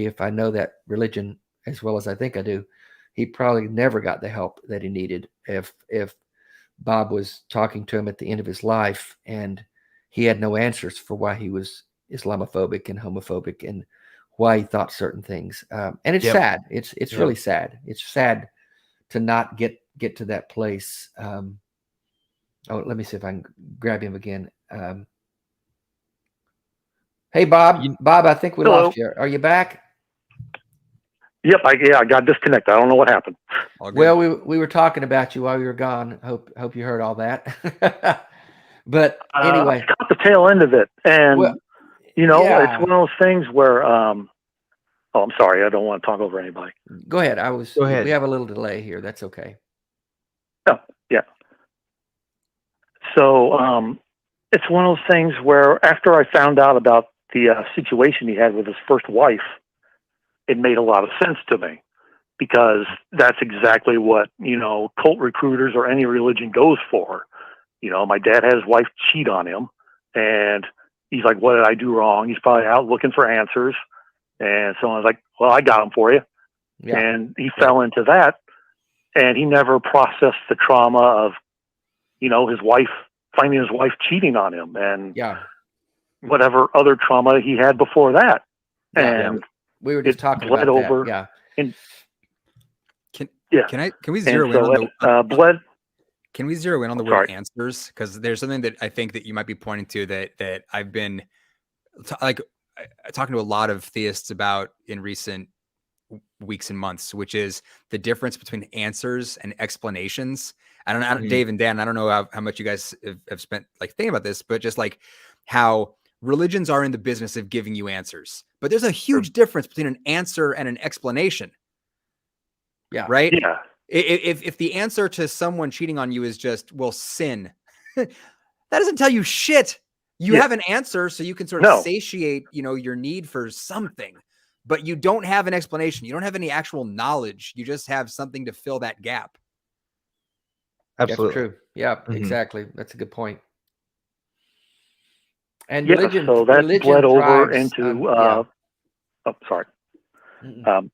if I know that religion as well as I think I do, he probably never got the help that he needed if Bob was talking to him at the end of his life and he had no answers for why he was Islamophobic and homophobic and why he thought certain things. And it's sad. It's really sad. It's sad to not get to that place. Let me see if I can grab him again. Hey, Bob. Bob, I think we lost you. Are you back? Yep, I got disconnected. I don't know what happened. Well, we were talking about you while you were gone. Hope you heard all that. But anyway, I got the tail end of it, and it's one of those things where. I'm sorry. I don't want to talk over anybody. Go ahead. Go ahead. We have a little delay here. That's okay. Oh, yeah. So it's one of those things where after I found out about the situation he had with his first wife, it made a lot of sense to me, because that's exactly what, cult recruiters or any religion goes for. My dad had his wife cheat on him, and he's like, what did I do wrong? He's probably out looking for answers. And so I was like, well, I got them for you. and he fell into that, and he never processed the trauma of, his wife, finding his wife cheating on him, and whatever other trauma he had before that. And we were just talking about over, that. Can we zero in on the Can we zero in on the word answers? Because there's something that I think that you might be pointing to that I've been talking to a lot of theists about in recent weeks and months, which is the difference between answers and explanations. I don't know, Dave and Dan, I don't know how much you guys have spent thinking about this, but just how religions are in the business of giving you answers, but there's a huge difference between an answer and an explanation. Yeah. Right. Yeah. If the answer to someone cheating on you is just, well, sin, that doesn't tell you shit. You have an answer so you can sort of satiate, your need for something, but you don't have an explanation. You don't have any actual knowledge. You just have something to fill that gap. Absolutely. That's true. Yeah, exactly. That's a good point. And religion, so that bled over into,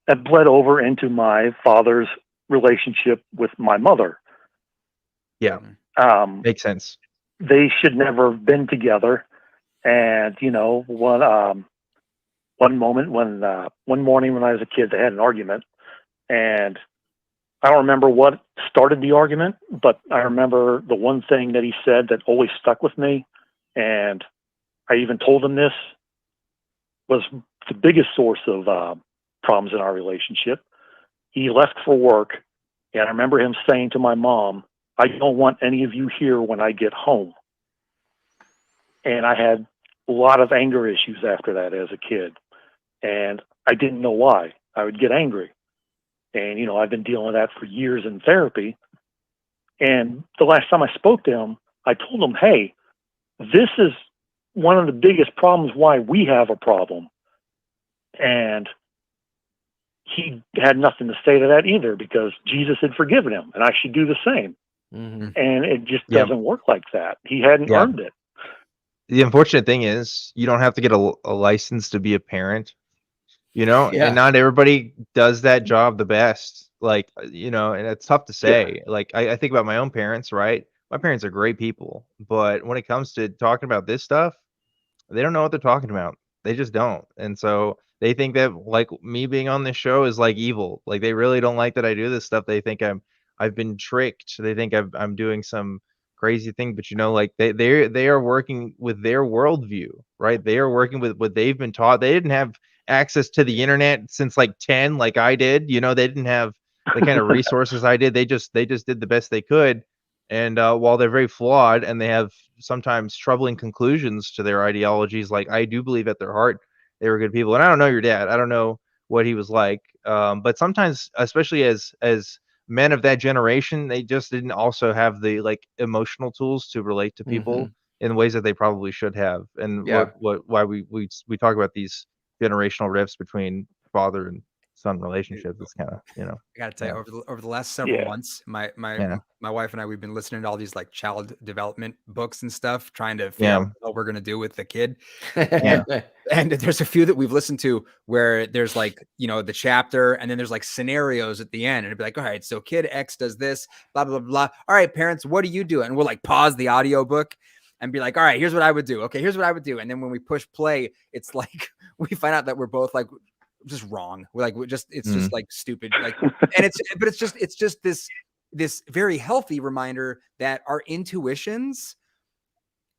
that bled over into my father's relationship with my mother. Yeah. Makes sense. They should never have been together. And, one morning when I was a kid, they had an argument, and I don't remember what started the argument, but I remember the one thing that he said that always stuck with me. And I even told him this was the biggest source of problems in our relationship. He left for work, and I remember him saying to my mom, "I don't want any of you here when I get home." And I had a lot of anger issues after that as a kid, and I didn't know why. I would get angry. And, I've been dealing with that for years in therapy. And the last time I spoke to him, I told him, hey, this is one of the biggest problems why we have a problem. And he had nothing to say to that either, because Jesus had forgiven him and I should do the same. And it just doesn't work like that. He hadn't earned it. The unfortunate thing is you don't have to get a license to be a parent, and not everybody does that job the best. And it's tough to say. I think about my own parents, right? My parents are great people, but when it comes to talking about this stuff, they don't know what they're talking about. They just don't. And so they think that me being on this show is evil. They really don't like that I do this stuff. They think I've been tricked. They think I'm doing some crazy thing, but they are working with their worldview, right? They are working with what they've been taught. They didn't have access to the internet since 10, like I did. They didn't have the kind of resources I did. They just did the best they could. And while they're very flawed and they have sometimes troubling conclusions to their ideologies, I do believe at their heart they were good people. And I don't know your dad. I don't know what he was like. But sometimes, especially as men of that generation, they just didn't also have the emotional tools to relate to people in ways that they probably should have. And why we talk about these generational rifts between father and son relationships. It's kind of, I gotta tell you, over the last several months, my wife and I, we've been listening to all these child development books and stuff, trying to figure out what we're gonna do with the kid. And there's a few that we've listened to where there's the chapter, and then there's scenarios at the end, and it'd be all right, so kid X does this, blah blah blah. All right, parents, what do you do? And we'll pause the audiobook and be all right, here's what I would do. Okay, here's what I would do. And then when we push play, it's we find out that we're both just wrong. We're just stupid. It's just this very healthy reminder that our intuitions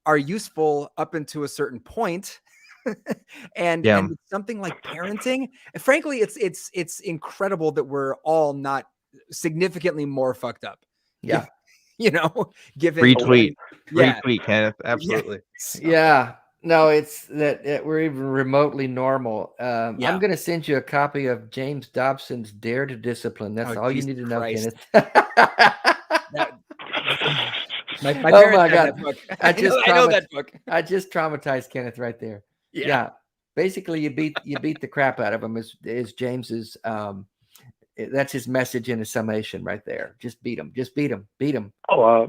are useful up until a certain point. and something like parenting, and frankly, it's incredible that we're all not significantly more fucked up. Given retweet, Kenneth. Absolutely. No, it's that we're even remotely normal. I'm going to send you a copy of James Dobson's Dare to Discipline. That's all you need to know, Kenneth. My parents God! That book. I know that book. I just traumatized Kenneth right there. Yeah. Basically, you beat the crap out of him. Is James's that's his message in a summation right there. Just beat him. Just beat him. Beat him.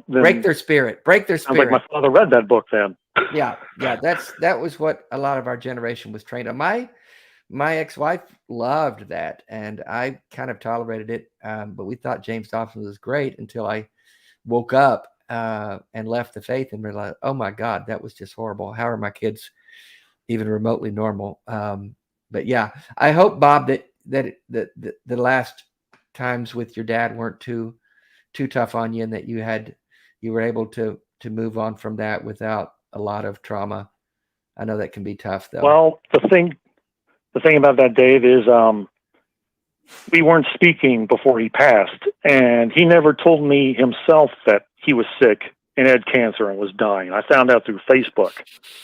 Break their spirit. Break their spirit. Sounds like my father read that book then. Yeah. That was what a lot of our generation was trained on. my ex-wife loved that, and I kind of tolerated it. But we thought James Dobson was great until I woke up and left the faith and realized, oh my God, that was just horrible. How are my kids even remotely normal? But yeah, I hope, Bob, that the last times with your dad weren't too tough on you, and that you were able to move on from that without a lot of trauma. I know that can be tough, though. Well, the thing about that, Dave, is we weren't speaking before he passed, and he never told me himself that he was sick and had cancer and was dying. I found out through Facebook.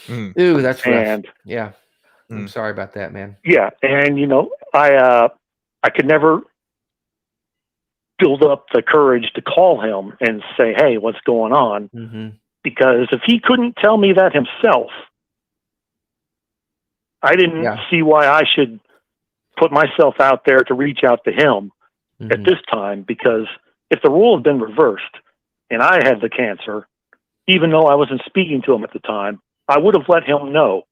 Ooh, that's rough. And yeah, I'm sorry about that, man. Yeah, and I could never build up the courage to call him and say, "Hey, what's going on?" Mm-hmm. Because if he couldn't tell me that himself, I didn't see why I should put myself out there to reach out to him at this time. Because if the role had been reversed and I had the cancer, even though I wasn't speaking to him at the time, I would have let him know.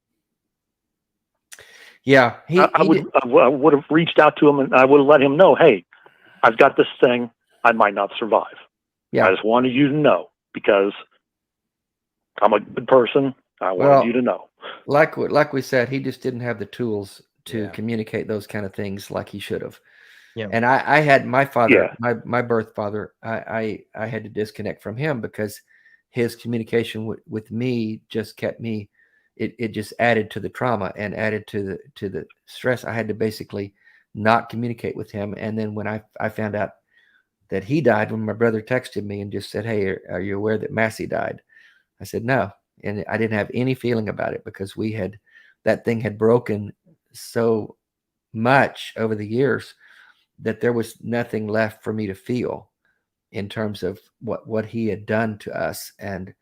Yeah, I would have reached out to him, and I would have let him know, "Hey, I've got this thing. I might not survive. Yeah. I just wanted you to know because I'm a good person. I wanted you to know." Like we said, he just didn't have the tools to communicate those kind of things like he should have. Yeah. And I had my father, my birth father, I had to disconnect from him because his communication with me just kept me. It just added to the trauma and added to the stress. I had to basically not communicate with him. And then when I found out that he died, when my brother texted me and just said, "Hey, are you aware that Massey died?" I said, "No." And I didn't have any feeling about it because that thing had broken so much over the years that there was nothing left for me to feel in terms of what he had done to us. And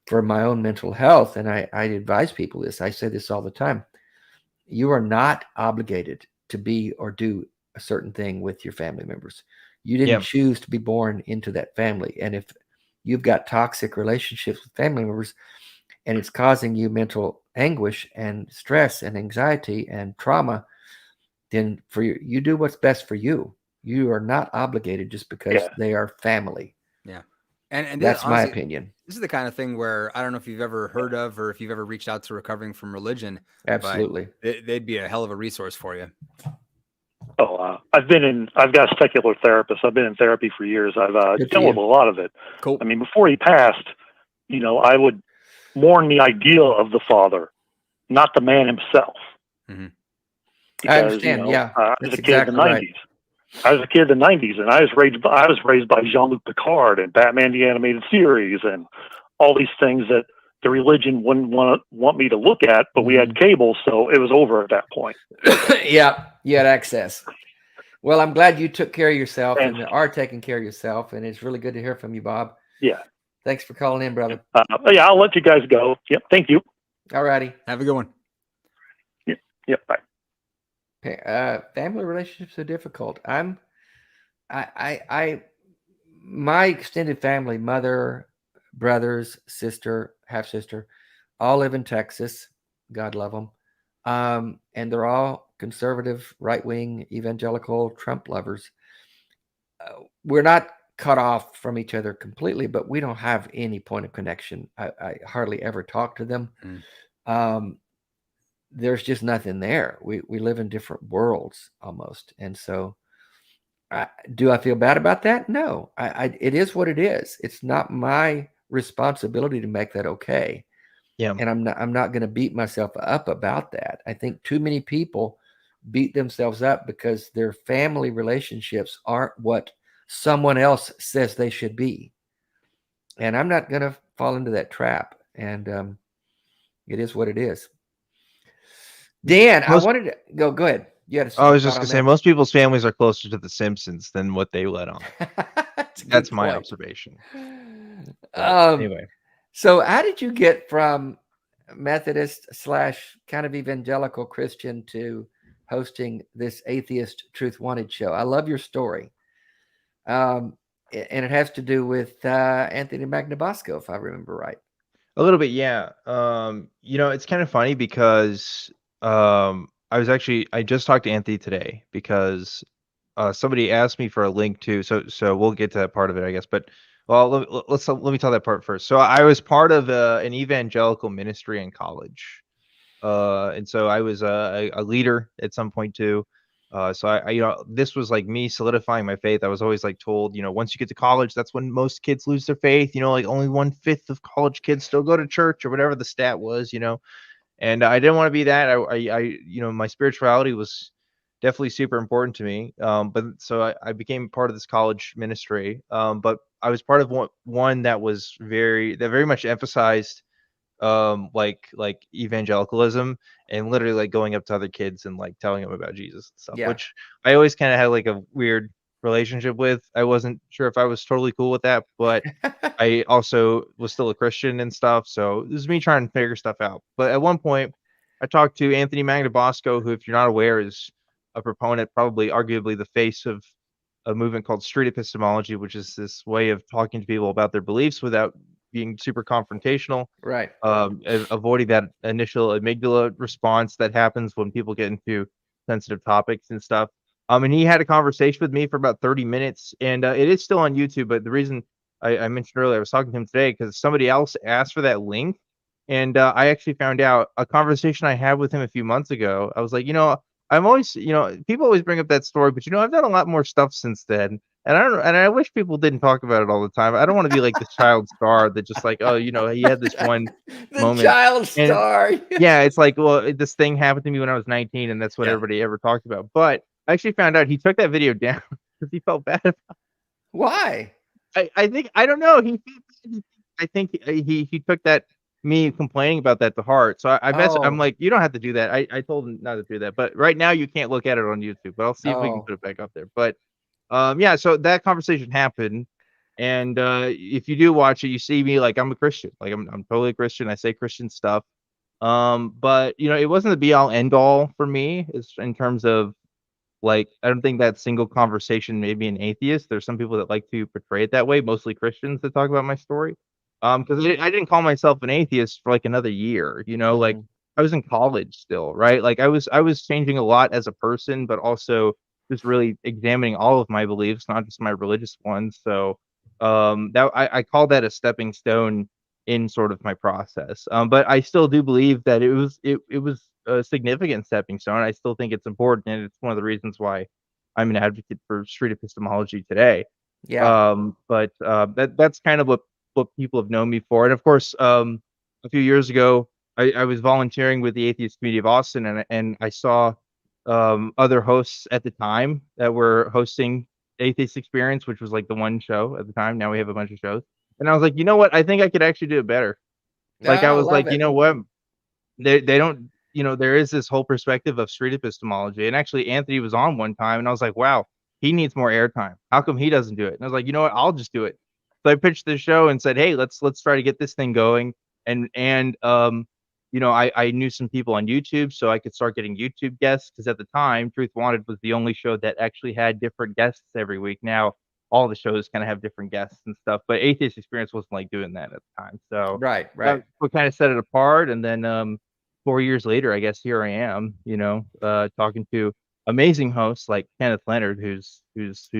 for my own mental health, and I advise people this, I say this all the time, you are not obligated to be or do a certain thing with your family members. You didn't choose to be born into that family. And if you've got toxic relationships with family members and it's causing you mental anguish and stress and anxiety and trauma, then you do what's best for you. You are not obligated just because they are family. Yeah. And that's honestly, my opinion. This is the kind of thing where I don't know if you've ever heard of or if you've ever reached out to Recovering from Religion. Absolutely. They'd be a hell of a resource for you. Oh, I've got a secular therapist. I've been in therapy for years. I've dealt with a lot of it. Cool. I mean, before he passed, I would mourn the ideal of the father, not the man himself. Mm-hmm. Because, I understand. I was a kid in the 90s. I was a kid in the 90s, and I was raised by Jean-Luc Picard and Batman the Animated Series and all these things that the religion wouldn't want me to look at, but we had cable, so it was over at that point. Yeah, you had access. Well, I'm glad you took care of yourself and are taking care of yourself, and it's really good to hear from you, Bob. Yeah. Thanks for calling in, brother. Yeah, I'll let you guys go. Yep, thank you. All righty. Have a good one. Yep, bye. Family relationships are difficult. My extended family, mother, brothers, sister, half sister, all live in Texas. God love them. And they're all conservative, right-wing, evangelical, Trump lovers. We're not cut off from each other completely, but we don't have any point of connection. I hardly ever talk to them. There's just nothing there. We live in different worlds almost. And so do I feel bad about that? No, it is what it is. It's not my responsibility to make that okay. Yeah. And I'm not going to beat myself up about that. I think too many people beat themselves up because their family relationships aren't what someone else says they should be. And I'm not going to fall into that trap. And it is what it is. Dan, I wanted to go ahead. I was just going to say, most people's families are closer to The Simpsons than what they let on. That's my observation. Anyway. So how did you get from Methodist / kind of evangelical Christian to hosting this Atheist Truth Wanted show? I love your story. And it has to do with Anthony Magnabosco, if I remember right. A little bit, yeah. It's kind of funny because I I just talked to Anthony today because somebody asked me for a link to, so we'll get to that part of it, I guess. But well, let me tell that part first. So I was part of an evangelical ministry in college, and so I was a leader at some point too. So I this was like me solidifying my faith. I was always like told, once you get to college, that's when most kids lose their faith. Like only 1/5 of college kids still go to church or whatever the stat was. And I didn't want to be that. My spirituality was definitely super important to me. But so I became part of this college ministry. But I was part of one that was very much emphasized like evangelicalism and literally like going up to other kids and like telling them about Jesus and stuff, which I always kind of had like a weird relationship with. I wasn't sure if I was totally cool with that, but I also was still a Christian and stuff. So this is me trying to figure stuff out. But at one point I talked to Anthony Magnabosco, who, if you're not aware, is a proponent, probably arguably the face of a movement called street epistemology, which is this way of talking to people about their beliefs without being super confrontational, right? Avoiding that initial amygdala response that happens when people get into sensitive topics and stuff. And he had a conversation with me for about 30 minutes, and it is still on YouTube. But the reason I mentioned earlier, I was talking to him today because somebody else asked for that link, and I actually found out a conversation I had with him a few months ago. I was like, I'm always, people always bring up that story, but I've done a lot more stuff since then. And I wish people didn't talk about it all the time. I don't want to be like this child star that just like, oh, he had this one moment. Child star. Yeah, it's like, well, this thing happened to me when I was 19, and that's what everybody ever talked about. But I actually found out he took that video down because he felt bad about it. Why? I think, I don't know. I think he took that, me complaining about that, to heart. So I'm like, you don't have to do that. I told him not to do that. But right now you can't look at it on YouTube. But I'll see if we can put it back up there. But so that conversation happened, and if you do watch it, you see me like I'm a Christian, like I'm totally a Christian. I say Christian stuff, but it wasn't the be all end all for me. It's in terms of like, I don't think that single conversation made me an atheist. There's some people that like to portray it that way, mostly Christians that talk about my story. Because I didn't call myself an atheist for like another year. Like I was in college still, right? Like I was changing a lot as a person, but also just really examining all of my beliefs, not just my religious ones. So that I call that a stepping stone in sort of my process. But I still do believe that it was a significant stepping stone. I still think it's important, and it's one of the reasons why I'm an advocate for street epistemology today. But that's kind of what people have known me for. And of course, a few years ago, I was volunteering with the Atheist Community of Austin, and I saw other hosts at the time that were hosting Atheist Experience, which was like the one show at the time. Now we have a bunch of shows, and I was like, you know what? I think I could actually do it better. Like I was like, you know what? They don't, there is this whole perspective of street epistemology, and actually Anthony was on one time, and I was like, wow, he needs more airtime. How come he doesn't do it? And I was like, you know what? I'll just do it. So I pitched the show and said, hey, let's try to get this thing going, and I knew some people on YouTube, so I could start getting YouTube guests, because at the time, Truth Wanted was the only show that actually had different guests every week. Now, all the shows kind of have different guests and stuff, but Atheist Experience wasn't like doing that at the time. So right. We kind of set it apart, and then 4 years later, I guess here I am, talking to amazing hosts like Kenneth Leonard, who's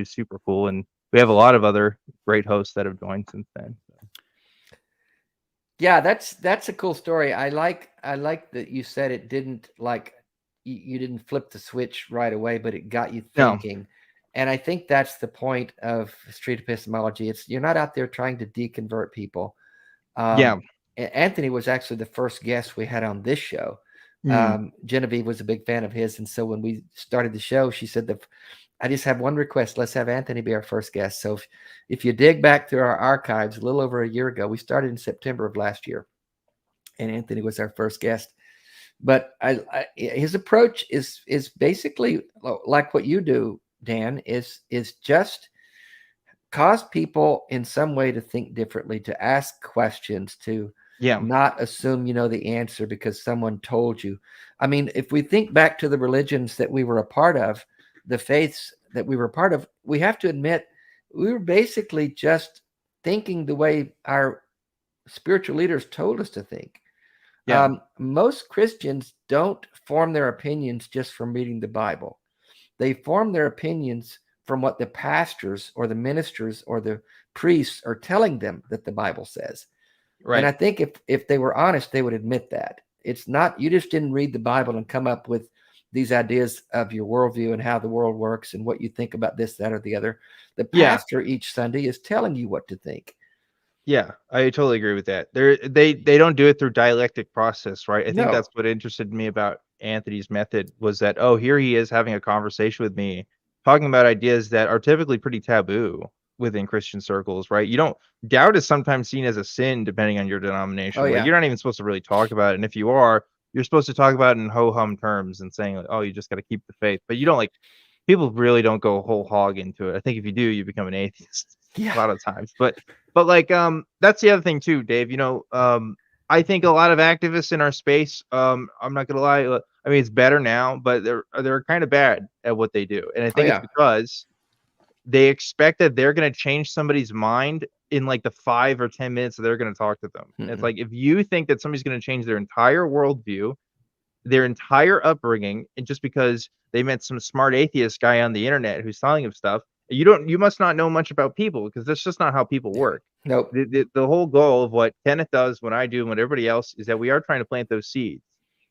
super cool, and we have a lot of other great hosts that have joined since then. So. Yeah, that's a cool story. I like that you said it didn't, like, you didn't flip the switch right away, but it got you thinking. No. And I think that's the point of street epistemology. You're not out there trying to deconvert people. Anthony was actually the first guest we had on this show. Genevieve was a big fan of his, and so when we started the show, she said, I just have one request. Let's have Anthony be our first guest. So if you dig back through our archives, a little over a year ago, we started in September of last year, and Anthony was our first guest. But his approach is basically like what you do, Dan, is just cause people in some way to think differently, to ask questions, to not assume you know the answer because someone told you. I mean, if we think back to the religions that we were a part of, the faiths that we were part of, we have to admit we were basically just thinking the way our spiritual leaders told us to think. Yeah. Most Christians don't form their opinions just from reading the Bible. They form their opinions from what the pastors or the ministers or the priests are telling them that the Bible says. Right. And I think if they were honest, they would admit that. It's not, you just didn't read the Bible and come up with these ideas of your worldview and how the world works and what you think about this, that, or the other. The pastor each Sunday is telling you what to think. Yeah, I totally agree with that. They don't do it through dialectic process, right? I think that's what interested me about Anthony's method was that, oh, here he is having a conversation with me, talking about ideas that are typically pretty taboo within Christian circles, right? Doubt is sometimes seen as a sin depending on your denomination. Like, you're not even supposed to really talk about it. And if you are, you're supposed to talk about it in ho-hum terms and saying, like, oh, you just got to keep the faith. But you don't like, people really don't go whole hog into it. I think if you do, you become an atheist a lot of times. But like, that's the other thing too, Dave. I think a lot of activists in our space, I'm not gonna lie, I mean, it's better now, but they're kind of bad at what they do. And I think it's because they expect that they're gonna change somebody's mind in like the 5 or 10 minutes that they're gonna talk to them. And it's like, if you think that somebody's gonna change their entire worldview, their entire upbringing, and just because they met some smart atheist guy on the internet who's telling them stuff, you must not know much about people, because that's just not how people work. Nope. The whole goal of what Kenneth does, what I do, and what everybody else is that we are trying to plant those seeds.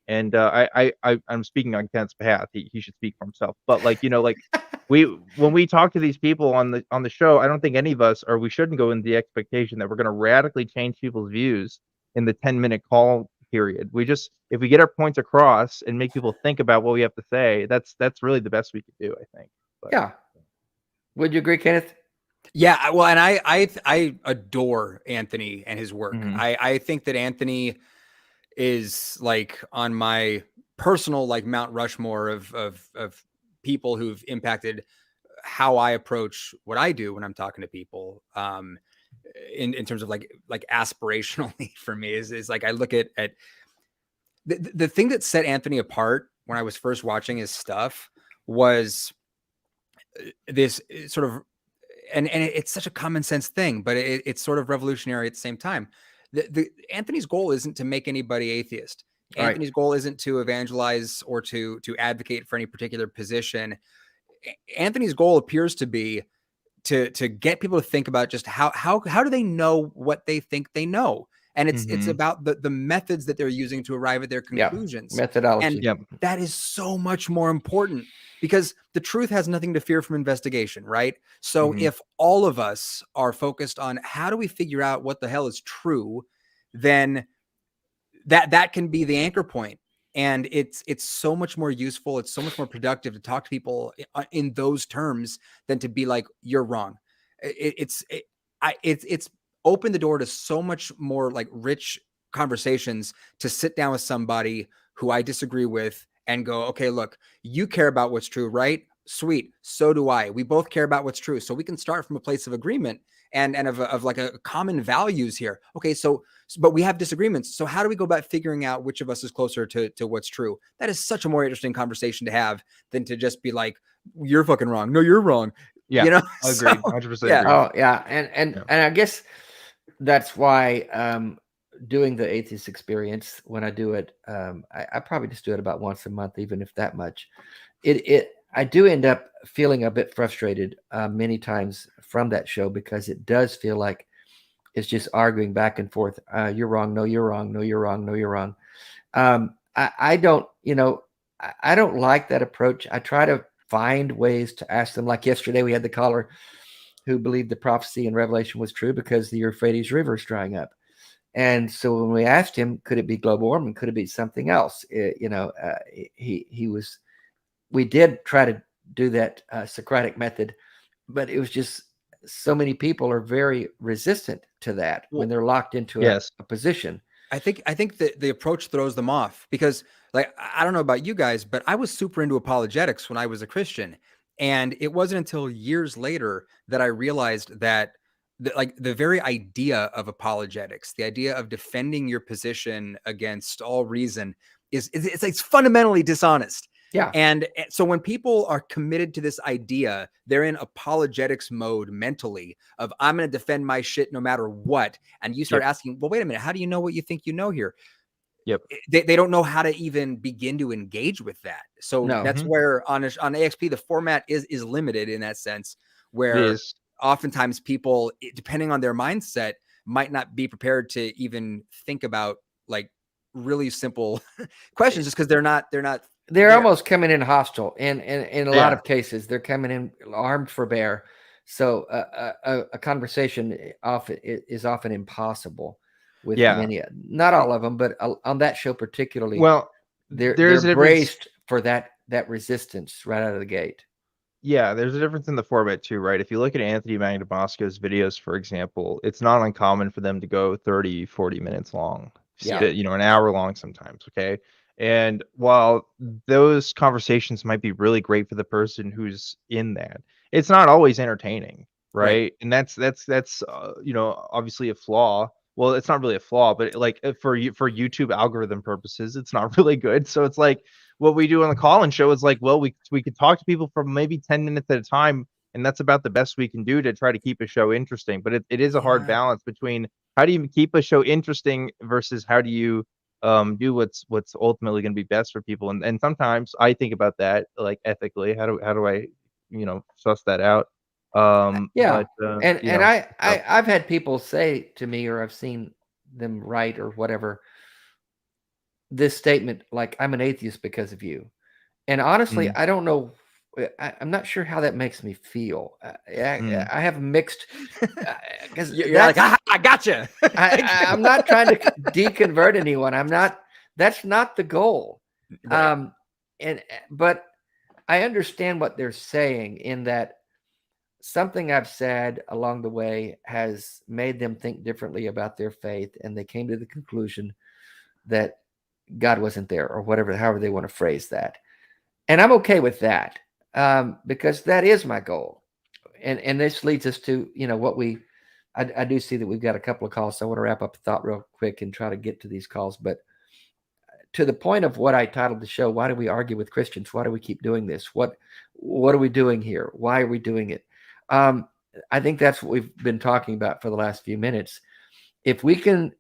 And I'm speaking on Kenneth's behalf. He should speak for himself. But like, when we talk to these people on the show, I don't think any of us, or we shouldn't go in the expectation that we're going to radically change people's views in the 10-minute call period. If we get our points across and make people think about what we have to say, that's really the best we could do, I think. But, yeah. Would you agree, Kenneth? Yeah, well, and I adore Anthony and his work. Mhm. I think that Anthony is like on my personal like Mount Rushmore of people who've impacted how I approach what I do when I'm talking to people. In terms of like aspirationally for me is like, I look at the thing that set Anthony apart when I was first watching his stuff was this sort of, and it's such a common sense thing, but it's sort of revolutionary at the same time. Anthony's goal isn't to make anybody atheist. Anthony's goal isn't to evangelize or to advocate for any particular position. Anthony's goal appears to be to get people to think about just how do they know what they think they know. And it's about the methods that they're using to arrive at their conclusions. Methodology. And that is so much more important, because the truth has nothing to fear from investigation, right? So if all of us are focused on how do we figure out what the hell is true, then that can be the anchor point. And it's so much more useful. It's so much more productive to talk to people in those terms than to be like, you're wrong. It's opened the door to so much more like rich conversations to sit down with somebody who I disagree with and go, okay, look, you care about what's true, right? Sweet. So do I. We both care about what's true. So we can start from a place of agreement and of like a common values here. Okay. But we have disagreements. So how do we go about figuring out which of us is closer to what's true? That is such a more interesting conversation to have than to just be like, you're fucking wrong. No, you're wrong. Yeah. You know, agreed. 100% Yeah. agree. Oh yeah. And I guess that's why, doing the atheist experience, when I do it, I probably just do it about once a month, even if that much. I do end up feeling a bit frustrated many times from that show, because it does feel like it's just arguing back and forth. You're wrong. No, you're wrong. No, you're wrong. No, you're wrong. I don't like that approach. I try to find ways to ask them. Like yesterday, we had the caller who believed the prophecy in Revelation was true because the Euphrates River is drying up. And so when we asked him, could it be global warming? Could it be something else? We did try to do that Socratic method, but it was just so many people are very resistant to that when they're locked into a position. I think that the approach throws them off, because like, I don't know about you guys, but I was super into apologetics when I was a Christian. And it wasn't until years later that I realized that the very idea of apologetics, the idea of defending your position against all reason it's fundamentally dishonest. Yeah. And so when people are committed to this idea, they're in apologetics mode mentally of, I'm going to defend my shit no matter what. And you start asking, well, wait a minute, how do you know what you think you know here? Yep. They don't know how to even begin to engage with that. So that's where on AXP, the format is limited in that sense, where oftentimes people, depending on their mindset, might not be prepared to even think about like really simple questions just because they're almost coming in hostile. And in a lot of cases, they're coming in armed for bear. So a conversation is often impossible with many, not all of them, but on that show particularly. Well, they're braced for that resistance right out of the gate. Yeah, there's a difference in the format too, right? If you look at Anthony Magnabosco's videos, for example, it's not uncommon for them to go 30, 40 minutes long. Yeah. You know, an hour long sometimes, okay? And while those conversations might be really great for the person who's in that, it's not always entertaining, right? And that's you know, obviously a flaw. Well, it's not really a flaw, but like for YouTube algorithm purposes, it's not really good. So it's like what we do on the call-in show is like, well, we could talk to people for maybe 10 minutes at a time, and that's about the best we can do to try to keep a show interesting. But it is a hard balance between how do you keep a show interesting versus how do you do what's ultimately going to be best for people. And sometimes I think about that like ethically. How do I, you know, suss that out? But, I've had people say to me, or I've seen them write or whatever, this statement like, I'm an atheist because of you. And honestly, I don't know. I'm not sure how that makes me feel. I have mixed, because you're like, I gotcha. I'm not trying to deconvert anyone. That's not the goal. Right. But I understand what they're saying in that something I've said along the way has made them think differently about their faith, and they came to the conclusion that God wasn't there, or whatever, however they want to phrase that. And I'm okay with that, because that is my goal. And this leads us to, you know, I do see that we've got a couple of calls, so I want to wrap up the thought real quick and try to get to these calls. But to the point of what I titled the show, why do we argue with Christians? Why do we keep doing this? What are we doing here? Why are we doing it? I think that's what we've been talking about for the last few minutes. If we can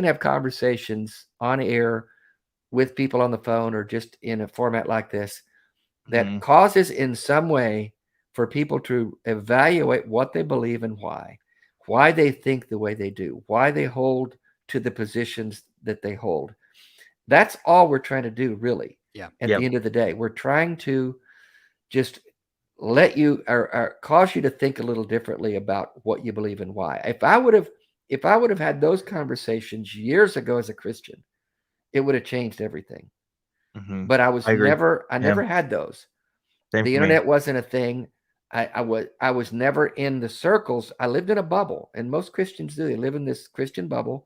have conversations on air with people on the phone, or just in a format like this, that causes in some way for people to evaluate what they believe and why they think the way they do, why they hold to the positions that they hold. That's all we're trying to do, really. Yeah. At the end of the day, we're trying to just let you or cause you to think a little differently about what you believe and why. If I would have had those conversations years ago as a Christian, it would have changed everything. But I never had those. The internet wasn't a thing. I was never in the circles. I lived in a bubble, and most Christians do. They live in this Christian bubble,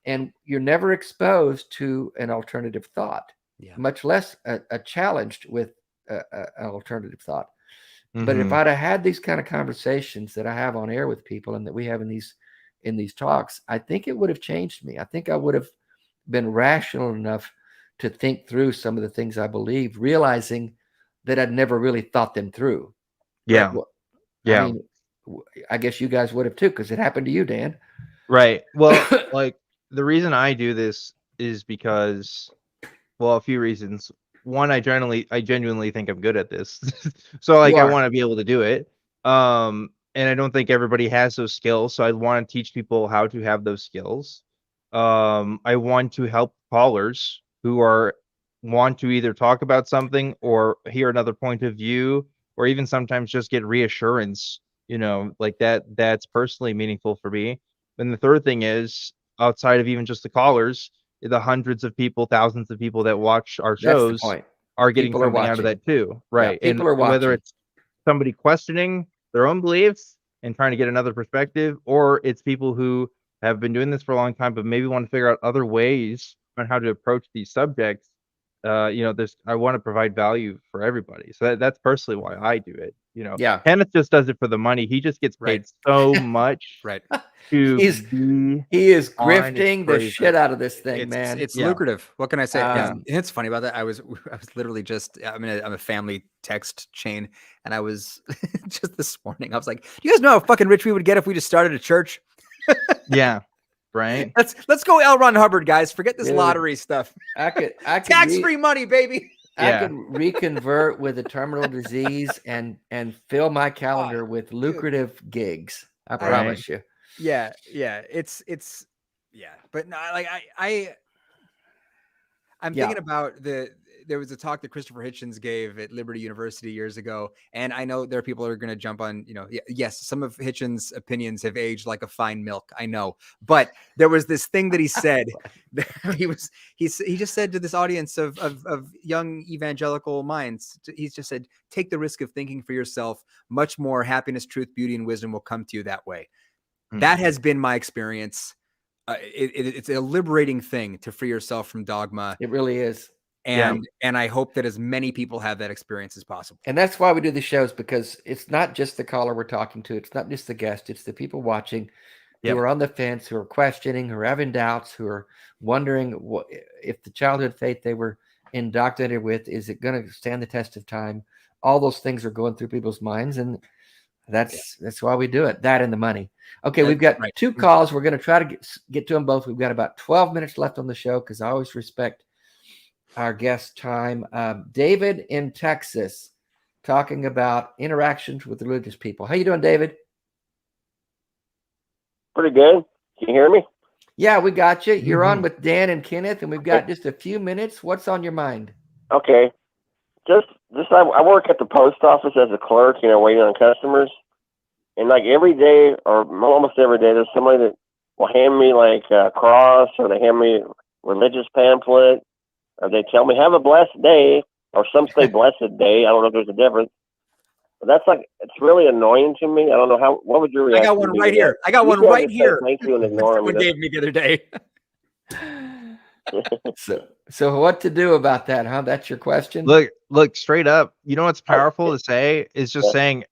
and you're never exposed to an alternative thought, much less a challenged with an alternative thought. But if I'd have had these kind of conversations that I have on air with people, and that we have in these talks, I think it would have changed me. I think I would have been rational enough to think through some of the things I believe, realizing that I'd never really thought them through. Yeah. I mean, I guess you guys would have too, because it happened to you, Dan. Right. Well, like the reason I do this is because, well, a few reasons. One, I genuinely think I'm good at this. So like I want to be able to do it. And I don't think everybody has those skills. So I want to teach people how to have those skills. I want to help callers who want to either talk about something or hear another point of view, or even sometimes just get reassurance, you know, like that's personally meaningful for me. And the third thing is, outside of even just the callers, the hundreds of people, thousands of people that watch our shows are getting something out of that too. Right. Yeah, people are watching. Whether it's somebody questioning their own beliefs and trying to get another perspective, or it's people who have been doing this for a long time, but maybe want to figure out other ways on how to approach these subjects. You know, I want to provide value for everybody. So that's personally why I do it. You know, Kenneth just does it for the money. He just gets paid so much. Right. He is grifting the shit out of this thing, man. It's lucrative. What can I say? It's funny about that. I was literally just, I'm a family text chain, and I was just this morning, I was like, do you guys know how fucking rich we would get if we just started a church? Yeah. right? Let's go L. Ron Hubbard, guys. Forget this lottery stuff. I could tax-free money, baby. I could reconvert with a terminal disease and fill my calendar with lucrative gigs. I promise you. Yeah. It's but no, like I'm thinking about there was a talk that Christopher Hitchens gave at Liberty University years ago. And I know there are people who are going to jump on, yes, some of Hitchens' opinions have aged like a fine milk. I know, but there was this thing that he said, he just said to this audience of young evangelical minds, he just said, take the risk of thinking for yourself. Much more happiness, truth, beauty, and wisdom will come to you that way. Mm-hmm. That has been my experience. It's a liberating thing to free yourself from dogma. It really is. And I hope that as many people have that experience as possible. And that's why we do the shows, because it's not just the caller we're talking to. It's not just the guest. It's the people watching who are on the fence, who are questioning, who are having doubts, who are wondering if the childhood faith they were indoctrinated with, is it going to stand the test of time? All those things are going through people's minds. And that's why we do it. That and the money. Okay, we've got two calls. We're going to try to get to them both. We've got about 12 minutes left on the show, because I always respect our guest time. David in Texas, talking about interactions with religious people. How you doing, David? Pretty good. Can you hear me? Yeah, we got you. You're on with Dan and Kenneth, and we've got just a few minutes. What's on your mind? Okay. Just I work at the post office as a clerk, waiting on customers. And like every day, or almost every day, there's somebody that will hand me like a cross, or they hand me a religious pamphlet, or they tell me, have a blessed day, or some say blessed day. I don't know if there's a difference. But that's it's really annoying to me. I don't know what would your reaction be? I got one right here. I got one right here. Thank you, and ignore Someone gave me the other day. So what to do about that, huh? That's your question? Look, straight up, what's powerful to say is just saying,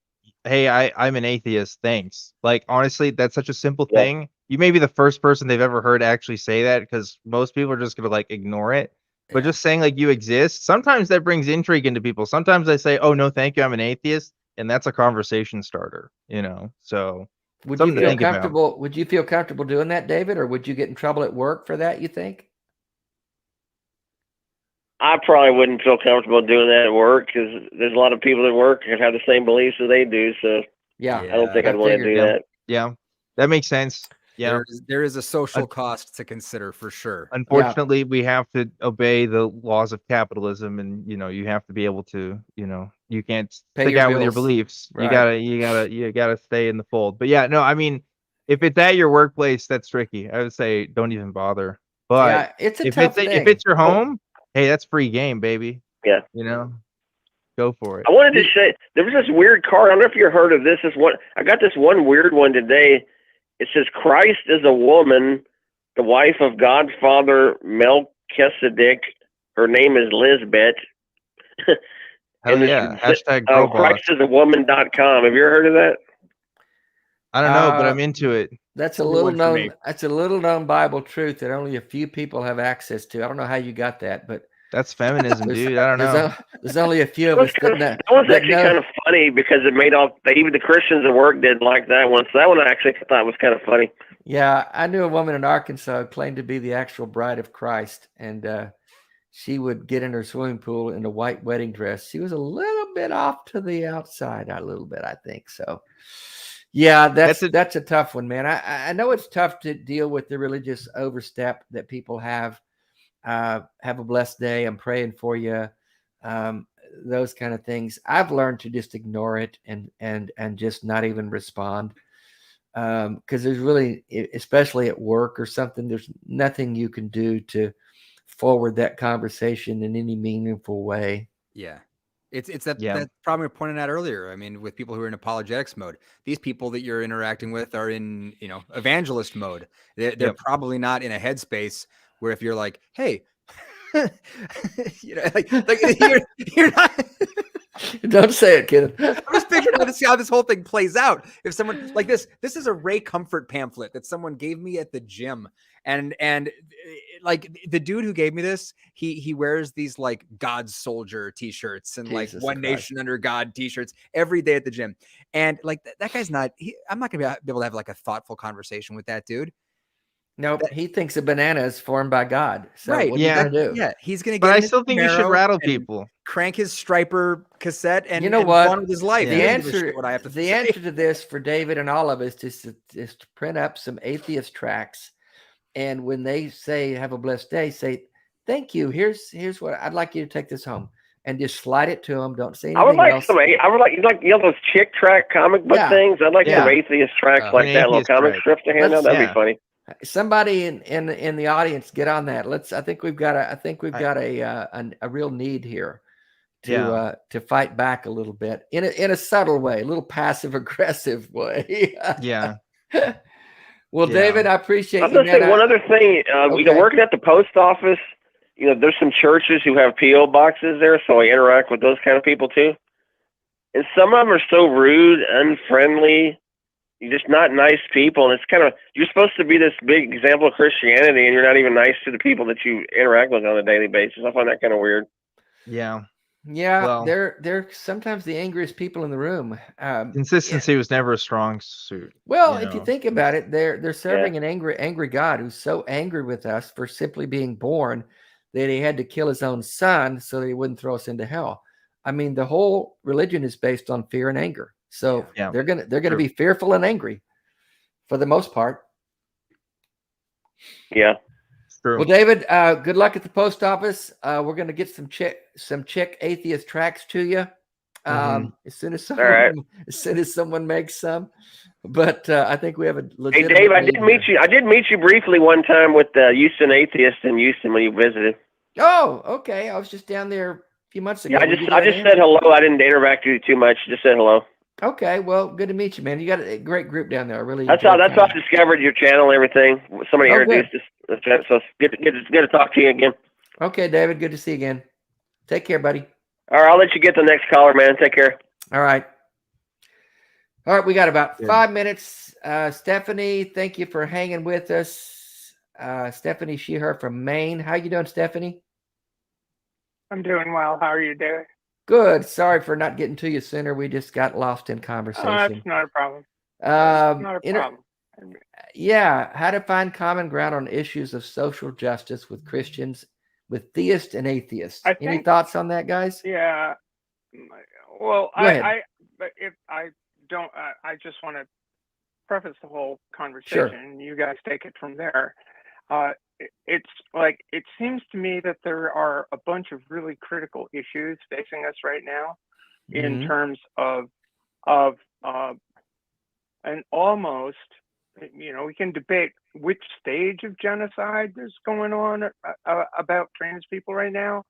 hey, I'm an atheist, thanks. Like, honestly, that's such a simple thing. You may be the first person they've ever heard actually say that, because most people are just gonna ignore it. But just saying you exist, sometimes that brings intrigue into people. Sometimes they say, oh, no, thank you, I'm an atheist. And that's a conversation starter, So would you feel comfortable? Would you feel comfortable doing that, David? Or would you get in trouble at work for that, you think? I probably wouldn't feel comfortable doing that at work, because there's a lot of people that work and have the same beliefs as they do. So I don't think I'd want to do that. Yeah, that makes sense. Yeah, there is a social cost to consider for sure. Unfortunately, we have to obey the laws of capitalism, and you have to be able to, you can't stick out with your beliefs. Right. You gotta stay in the fold. But yeah, no, I mean, if it's at your workplace, that's tricky. I would say don't even bother. But it's a tough thing. If it's your home, hey, that's free game, baby. Yeah, go for it. I wanted to say there was this weird card. I don't know if you heard of this. I got this one weird one today. It says, Christ is a woman, the wife of Godfather Melchizedek. Her name is Lisbeth. Hell yeah. Hashtag ChristIsAwoman.com. Have you ever heard of that? I don't know, but I'm into it. That's a little known Bible truth that only a few people have access to. I don't know how you got that, but that's feminism, dude. I don't know. There's only a few of us that know. That was actually kind of funny, because it made even the Christians at work didn't like that one. So that one I actually thought was kind of funny. Yeah, I knew a woman in Arkansas who claimed to be the actual bride of Christ, and she would get in her swimming pool in a white wedding dress. She was a little bit off to the outside, a little bit, I think. So, yeah, that's a tough one, man. I know it's tough to deal with the religious overstep that people have. Have a blessed day. I'm praying for you. Those kind of things. I've learned to just ignore it and just not even respond. Because there's really, especially at work or something, there's nothing you can do to forward that conversation in any meaningful way. Yeah. It's that problem we were pointing out earlier. I mean, with people who are in apologetics mode, these people that you're interacting with are in, evangelist mode. They're probably not in a headspace where if you're like, hey, you're not. Don't say it, kid. I'm just figuring out to see how this whole thing plays out. If someone like this is a Ray Comfort pamphlet that someone gave me at the gym. And like the dude who gave me this, he wears these like God soldier t-shirts and Jesus One Christ. Nation under God t-shirts every day at the gym. And like that guy's I'm not gonna be able to have like a thoughtful conversation with that dude. Nope, he thinks a banana is formed by God. So right. what are you gonna do? Yeah, he's gonna get. But I still think you should Camaro rattle and people. crank his Striper cassette, and You know and what? go on with his life. The He doesn't give a answer, shit what I have to the say. answer to this for David and all of us is to print up some atheist tracts, and when they say "Have a blessed day," say "Thank you." Here's what I'd like you to take this home, and just slide it to them. Don't say anything I would like else. some. I would like those chick track comic book things. I'd like some atheist tracks like that, little comic strips to hand out. That'd be funny. Somebody in the audience get on that. I think we've got a real need here to fight back a little bit in a subtle way, a little passive aggressive way. Yeah. Well, David, I appreciate I'm gonna say one other thing. Working at the post office, there's some churches who have P.O. boxes there, so I interact with those kind of people too. And some of them are so rude, unfriendly. You're just not nice people, and it's kind of, you're supposed to be this big example of Christianity, and you're not even nice to the people that you interact with on a daily basis. I find that kind of weird. Yeah. Yeah, they're sometimes the angriest people in the room. Consistency was never a strong suit. Well, if you think about it, they're serving an angry God who's so angry with us for simply being born that he had to kill his own son so that he wouldn't throw us into hell. I mean, the whole religion is based on fear and anger. So they're gonna be fearful and angry for the most part. Yeah. Well, David, good luck at the post office. We're gonna get some chick atheist tracks to you as soon as someone makes some. But I think we have a legitimate. Hey, Dave, I did meet you briefly one time with Houston Atheist in Houston when you visited. Oh, okay. I was just down there a few months ago. Yeah, I just said hello. I didn't interact with you too much. Just said hello. Okay, well, good to meet you, man. You got a great group down there. I really. That's how I discovered your channel and everything. Somebody introduced us. So it's good to talk to you again. Okay, David. Good to see you again. Take care, buddy. All right, I'll let you get the next caller, man. Take care. All right. We got about 5 minutes. Stephanie, thank you for hanging with us. Stephanie Sheher from Maine. How you doing, Stephanie? I'm doing well. How are you doing? Good. Sorry for not getting to you sooner. We just got lost in conversation. Oh, that's not a problem. Not a problem. Yeah. How to find common ground on issues of social justice with Christians, with theists and atheists. Any thoughts on that, guys? Yeah. Well, I just want to preface the whole conversation. Sure. You guys take it from there. It's like, it seems to me that there are a bunch of really critical issues facing us right now in terms of and almost, we can debate which stage of genocide is going on about trans people right now.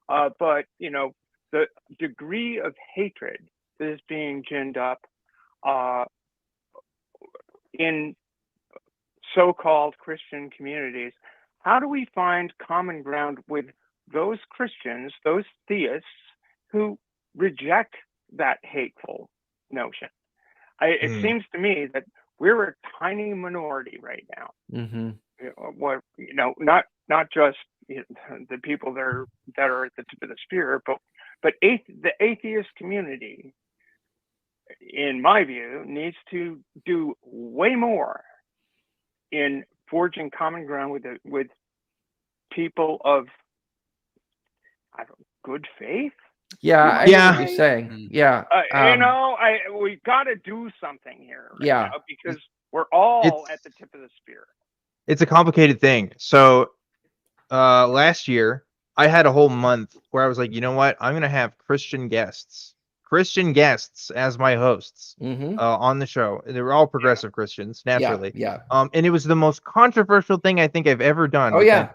But, the degree of hatred that is being ginned up in so-called Christian communities, how do we find common ground with those Christians, those theists who reject that hateful notion? It seems to me that we're a tiny minority right now. Not just the people that are at the tip of the spear, but the atheist community, in my view, needs to do way more in forging common ground with people of good faith. Yeah, I hear what you're saying. Yeah, we got to do something here. Right now, because we're all at the tip of the spear. It's a complicated thing. So last year, I had a whole month where I was like, you know what? I'm gonna have Christian guests as my hosts on the show. They were all progressive Christians, naturally. Yeah. And it was the most controversial thing I think I've ever done. Oh yeah,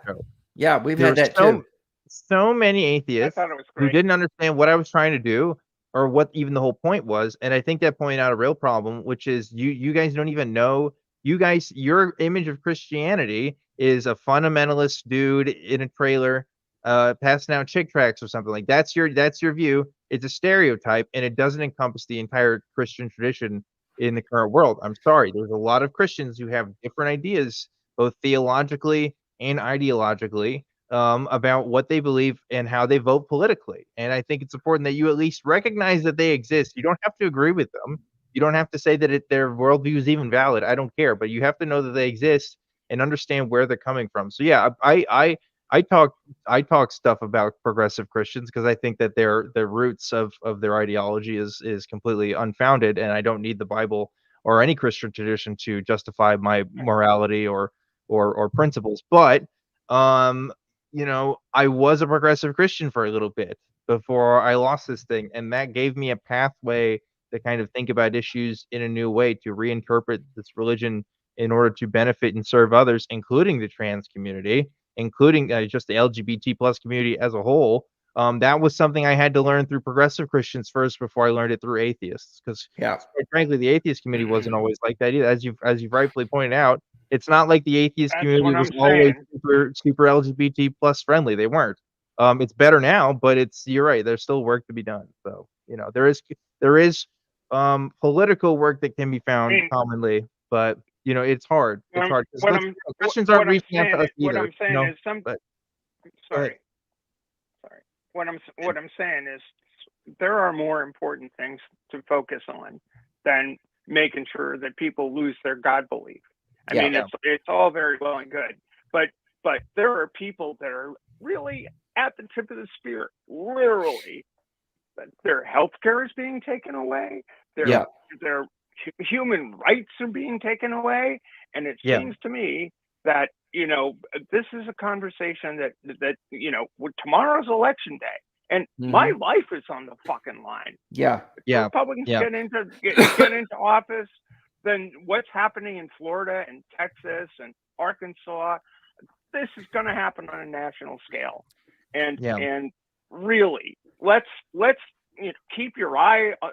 we've had that too. So many atheists who didn't understand what I was trying to do or what even the whole point was. And I think that pointed out a real problem, which is you guys don't even know. Your image of Christianity is a fundamentalist dude in a trailer passing out chick tracts or something. Like that's your view. It's a stereotype, and it doesn't encompass the entire Christian tradition in the current world. I'm sorry. There's a lot of Christians who have different ideas, both theologically and ideologically, about what they believe and how they vote politically. And I think it's important that you at least recognize that they exist. You don't have to agree with them. You don't have to say that their worldview is even valid. I don't care, but you have to know that they exist and understand where they're coming from. So yeah, I talk stuff about progressive Christians because I think that their roots of their ideology is completely unfounded, and I don't need the Bible or any Christian tradition to justify my morality or principles. But you know, I was a progressive Christian for a little bit before I lost this thing, and that gave me a pathway to kind of think about issues in a new way, to reinterpret this religion in order to benefit and serve others, including the trans community, including just the LGBT plus community as a whole. That was something I had to learn through progressive Christians first before I learned it through atheists. Because frankly, the atheist community wasn't always like that either. As you've rightfully pointed out, it's not like the atheist community was always super LGBT plus friendly. They weren't. It's better now, but you're right. There's still work to be done. So, you know, there is political work that can be found commonly, but you know, it's hard. It's hard because Christians aren't reaching out to us either. What I'm saying is sorry. What I'm saying is there are more important things to focus on than making sure that people lose their God belief. I mean, it's all very well and good, but there are people that are really at the tip of the spear, literally. Their health care is being taken away. Their human rights are being taken away. And it seems to me that, you know, this is a conversation that you know, tomorrow's election day, and my life is on the fucking line. If Republicans get into office, then what's happening in Florida and Texas and Arkansas, this is going to happen on a national scale. And really, let's you know, keep your eye. Well,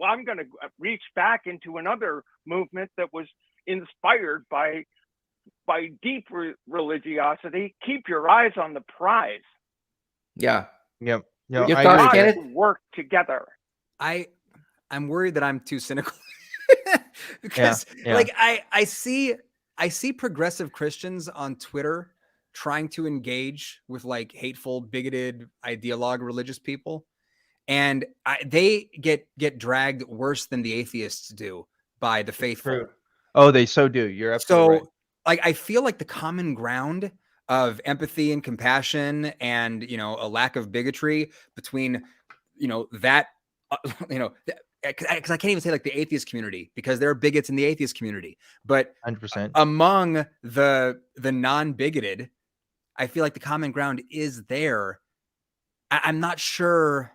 I'm going to reach back into another movement that was inspired by deep religiosity. Keep your eyes on the prize. Yeah. Yep. Your thoughts, Kenneth? Work together. I'm worried that I'm too cynical because like I see progressive Christians on Twitter trying to engage with like hateful, bigoted, ideologue religious people. And they get dragged worse than the atheists do by the faithful. True. Oh, they so do. You're absolutely right. Like, I feel like the common ground of empathy and compassion and, you know, a lack of bigotry between, you know, that, you know, because I can't even say like the atheist community because there are bigots in the atheist community, but 100% among the non-bigoted, I feel like the common ground is there. I'm not sure.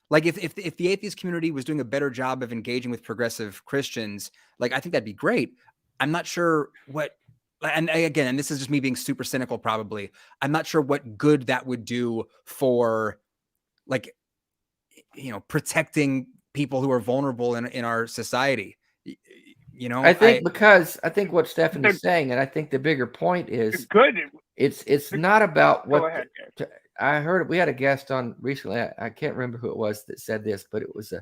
Like if the atheist community was doing a better job of engaging with progressive Christians, like I think that'd be great. I'm not sure what, and again, this is just me being super cynical probably. I'm not sure what good that would do for, like, you know, protecting people who are vulnerable in our society. You know, I think what Stephanie's saying, and I think the bigger point is it's not about what. Go ahead. I heard we had a guest on recently. I can't remember who it was that said this, but it was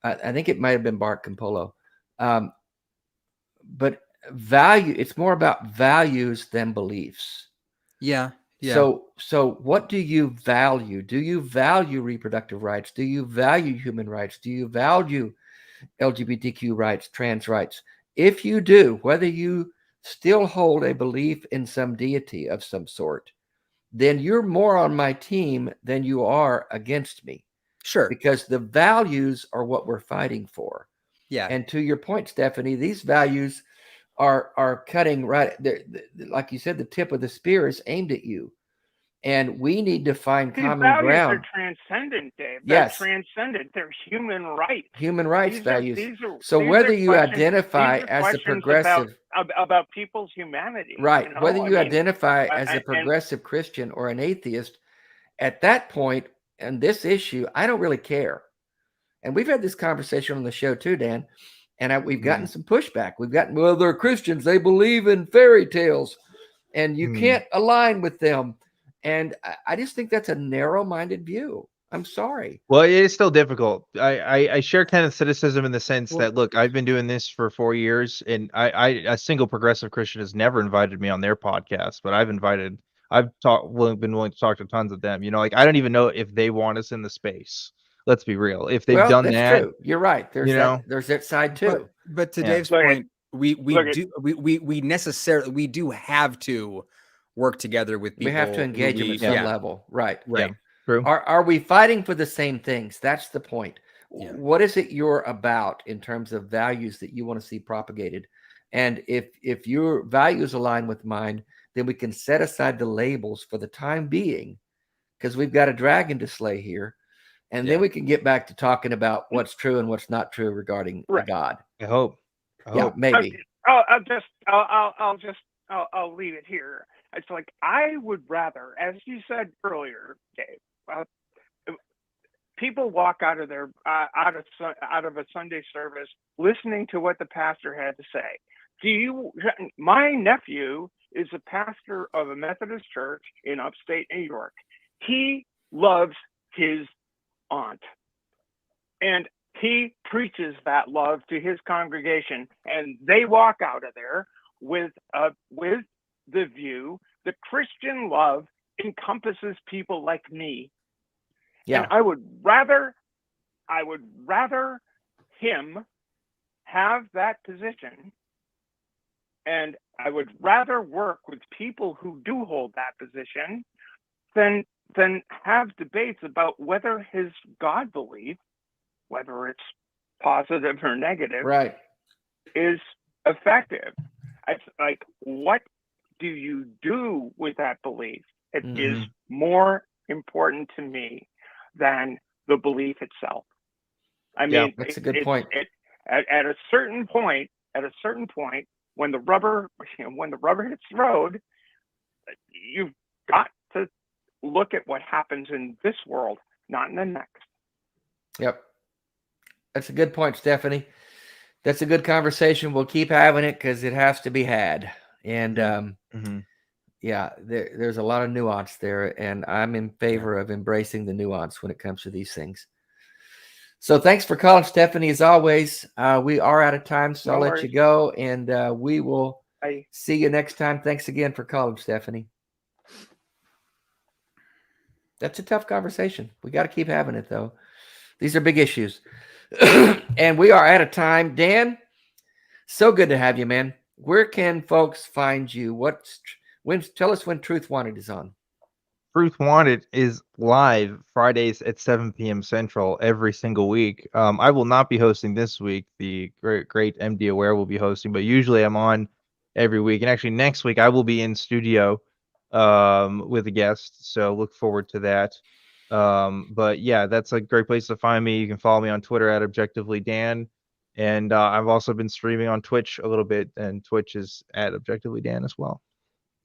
I think it might have been Bart Campolo. But value, it's more about values than beliefs. Yeah. So what do you value? Do you value reproductive rights? Do you value human rights? Do you value LGBTQ rights, trans rights? If you do, whether you still hold a belief in some deity of some sort, then you're more on my team than you are against me. Sure. Because the values are what we're fighting for. Yeah. And to your point, Stephanie, these values are cutting right. Like you said, the tip of the spear is aimed at you. And we need to find common ground. They're transcendent, Dave. They're transcendent. They're human rights. Human rights values. So whether you identify as a progressive about people's humanity, right? You know? Whether you identify as a progressive Christian or an atheist, at that point, and this issue, I don't really care. And we've had this conversation on the show too, Dan. And we've gotten some pushback. We've gotten, well, they're Christians. They believe in fairy tales, and you can't align with them. And I just think that's a narrow-minded view. I'm sorry. Well, it is still difficult. I share Kenneth's cynicism in the sense that, look, I've been doing this for 4 years, and a single progressive Christian has never invited me on their podcast, but I've been willing to talk to tons of them. You know, like I don't even know if they want us in the space. Let's be real. If they've done that, true. You're right. There's that side too. But to Dave's point, we do have to work together with people. We have to engage them at some level. Right. Right. Yeah, true. Are we fighting for the same things? That's the point. Yeah. What is it you're about in terms of values that you want to see propagated? And if your values align with mine, then we can set aside the labels for the time being, because we've got a dragon to slay here. And then we can get back to talking about what's true and what's not true regarding God. I hope. Maybe. I'll leave it here. It's like, I would rather, as you said earlier, Dave, people walk out of their out of a Sunday service listening to what the pastor had to say. My nephew is a pastor of a Methodist church in upstate New York. He loves his aunt, and he preaches that love to his congregation, and they walk out of there with the view that Christian love encompasses people like me. Yeah. And I would rather him have that position, and I would rather work with people who do hold that position than have debates about whether his God belief, whether it's positive or negative, Right, is effective. It's like, what do you do with that belief? It is more important to me than the belief itself. I mean, that's a good point. At a certain point, when the rubber hits the road, you've got to look at what happens in this world, not in the next. Yep. That's a good point, Stephanie. That's a good conversation. We'll keep having it because it has to be had. And there's a lot of nuance there, and I'm in favor of embracing the nuance when it comes to these things. So thanks for calling, Stephanie. As always, we are out of time, so I'll let you go, and we will see you next time. Thanks again for calling, Stephanie. That's a tough conversation. We got to keep having it, though. These are big issues. And we are out of time. Dan, so good to have you, man. Where can folks find you? Tell us when Truth Wanted is on. Truth Wanted is live Fridays at 7 p.m. Central every single week. I will not be hosting this week. The great MD Aware will be hosting, but usually I'm on every week. And actually next week I will be in studio with a guest. So look forward to that. But yeah, that's a great place to find me. You can follow me on Twitter at ObjectivelyDan. And I've also been streaming on Twitch a little bit, and Twitch is at ObjectivelyDan as well.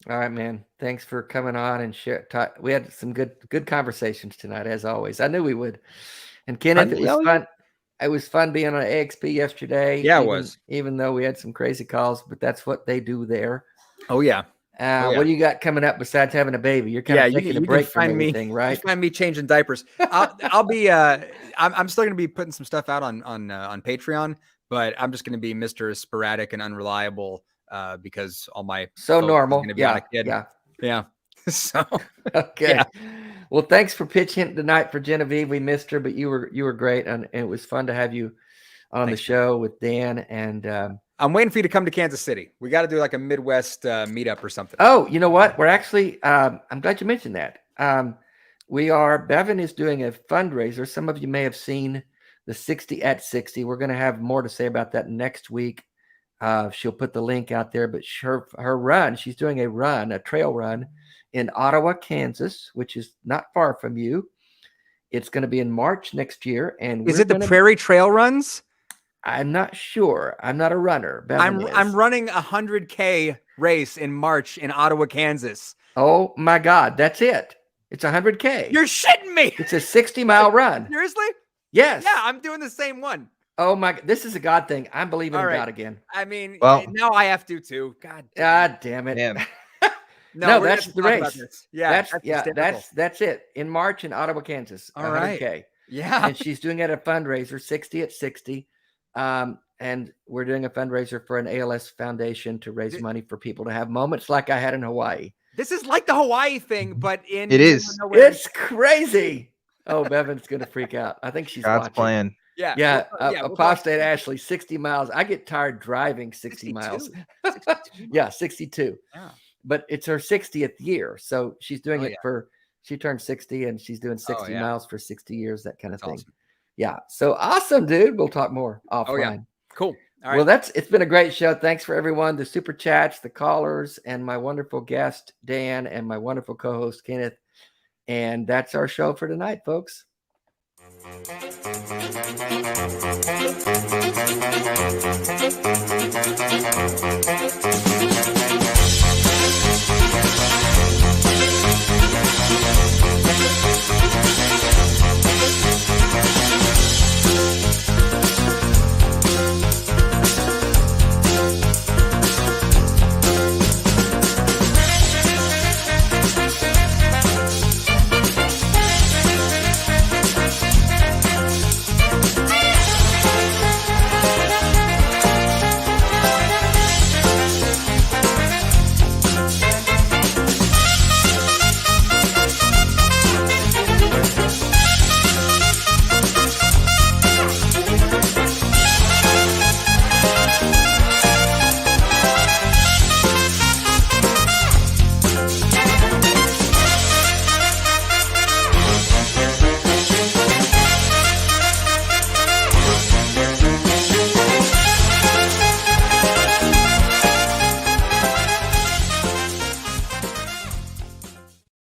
All right, man. Thanks for coming on and share. We had some good conversations tonight, as always. I knew we would. And Kenneth, it was fun. It was fun being on AXP yesterday. Yeah, it was. Even though we had some crazy calls, but that's what they do there. Oh yeah. What do you got coming up besides having a baby? You're kind of taking a break from everything, right? You find me changing diapers. I'll be. I'm still going to be putting some stuff out on Patreon, but I'm just going to be Mr. Sporadic and Unreliable because all my normal. Yeah. So okay. Yeah. Well, thanks for pitching tonight for Genevieve. We missed her, but you were great, and it was fun to have you on the show with Dan. And I'm waiting for you to come to Kansas City. We got to do like a Midwest meetup or something. Oh, you know what? We're actually, I'm glad you mentioned that. Bevan is doing a fundraiser. Some of you may have seen the 60 at 60. We're going to have more to say about that next week. She'll put the link out there, but her run, she's doing a trail run in Ottawa, Kansas, which is not far from you. It's going to be in March next year. And is it the Prairie Trail runs? I'm not sure. I'm not a runner. I'm running 100K race in March in Ottawa, Kansas. Oh my God. That's it. It's 100K. You're shitting me. It's a 60-mile run. Seriously? Yes. Yeah, I'm doing the same one. Oh my, this is a God thing. I'm believing in God again. I mean, now I have to too. God damn it. No, that's the race. Yeah. That's it. In March in Ottawa, Kansas. All right. 100K. Yeah. And she's doing it at a fundraiser, 60 at 60. And we're doing a fundraiser for an ALS foundation to raise money for people to have moments like I had in Hawaii. This is like the Hawaii thing, but it is. It's crazy. Oh, Bevan's going to freak out. I think she's God's watching. plan. Yeah. Apostate Ashley, 60 miles. I get tired driving 60 miles. 62. Yeah, 62. Yeah. But it's her 60th year. So she's doing it she turned 60 and she's doing 60 miles for 60 years, that kind of thing. Awesome. Yeah. So awesome, dude. We'll talk more offline. Oh, yeah. Cool. All right. Well, it's been a great show. Thanks for everyone, the super chats, the callers, and my wonderful guest, Dan, and my wonderful co-host, Kenneth. And that's our show for tonight, folks.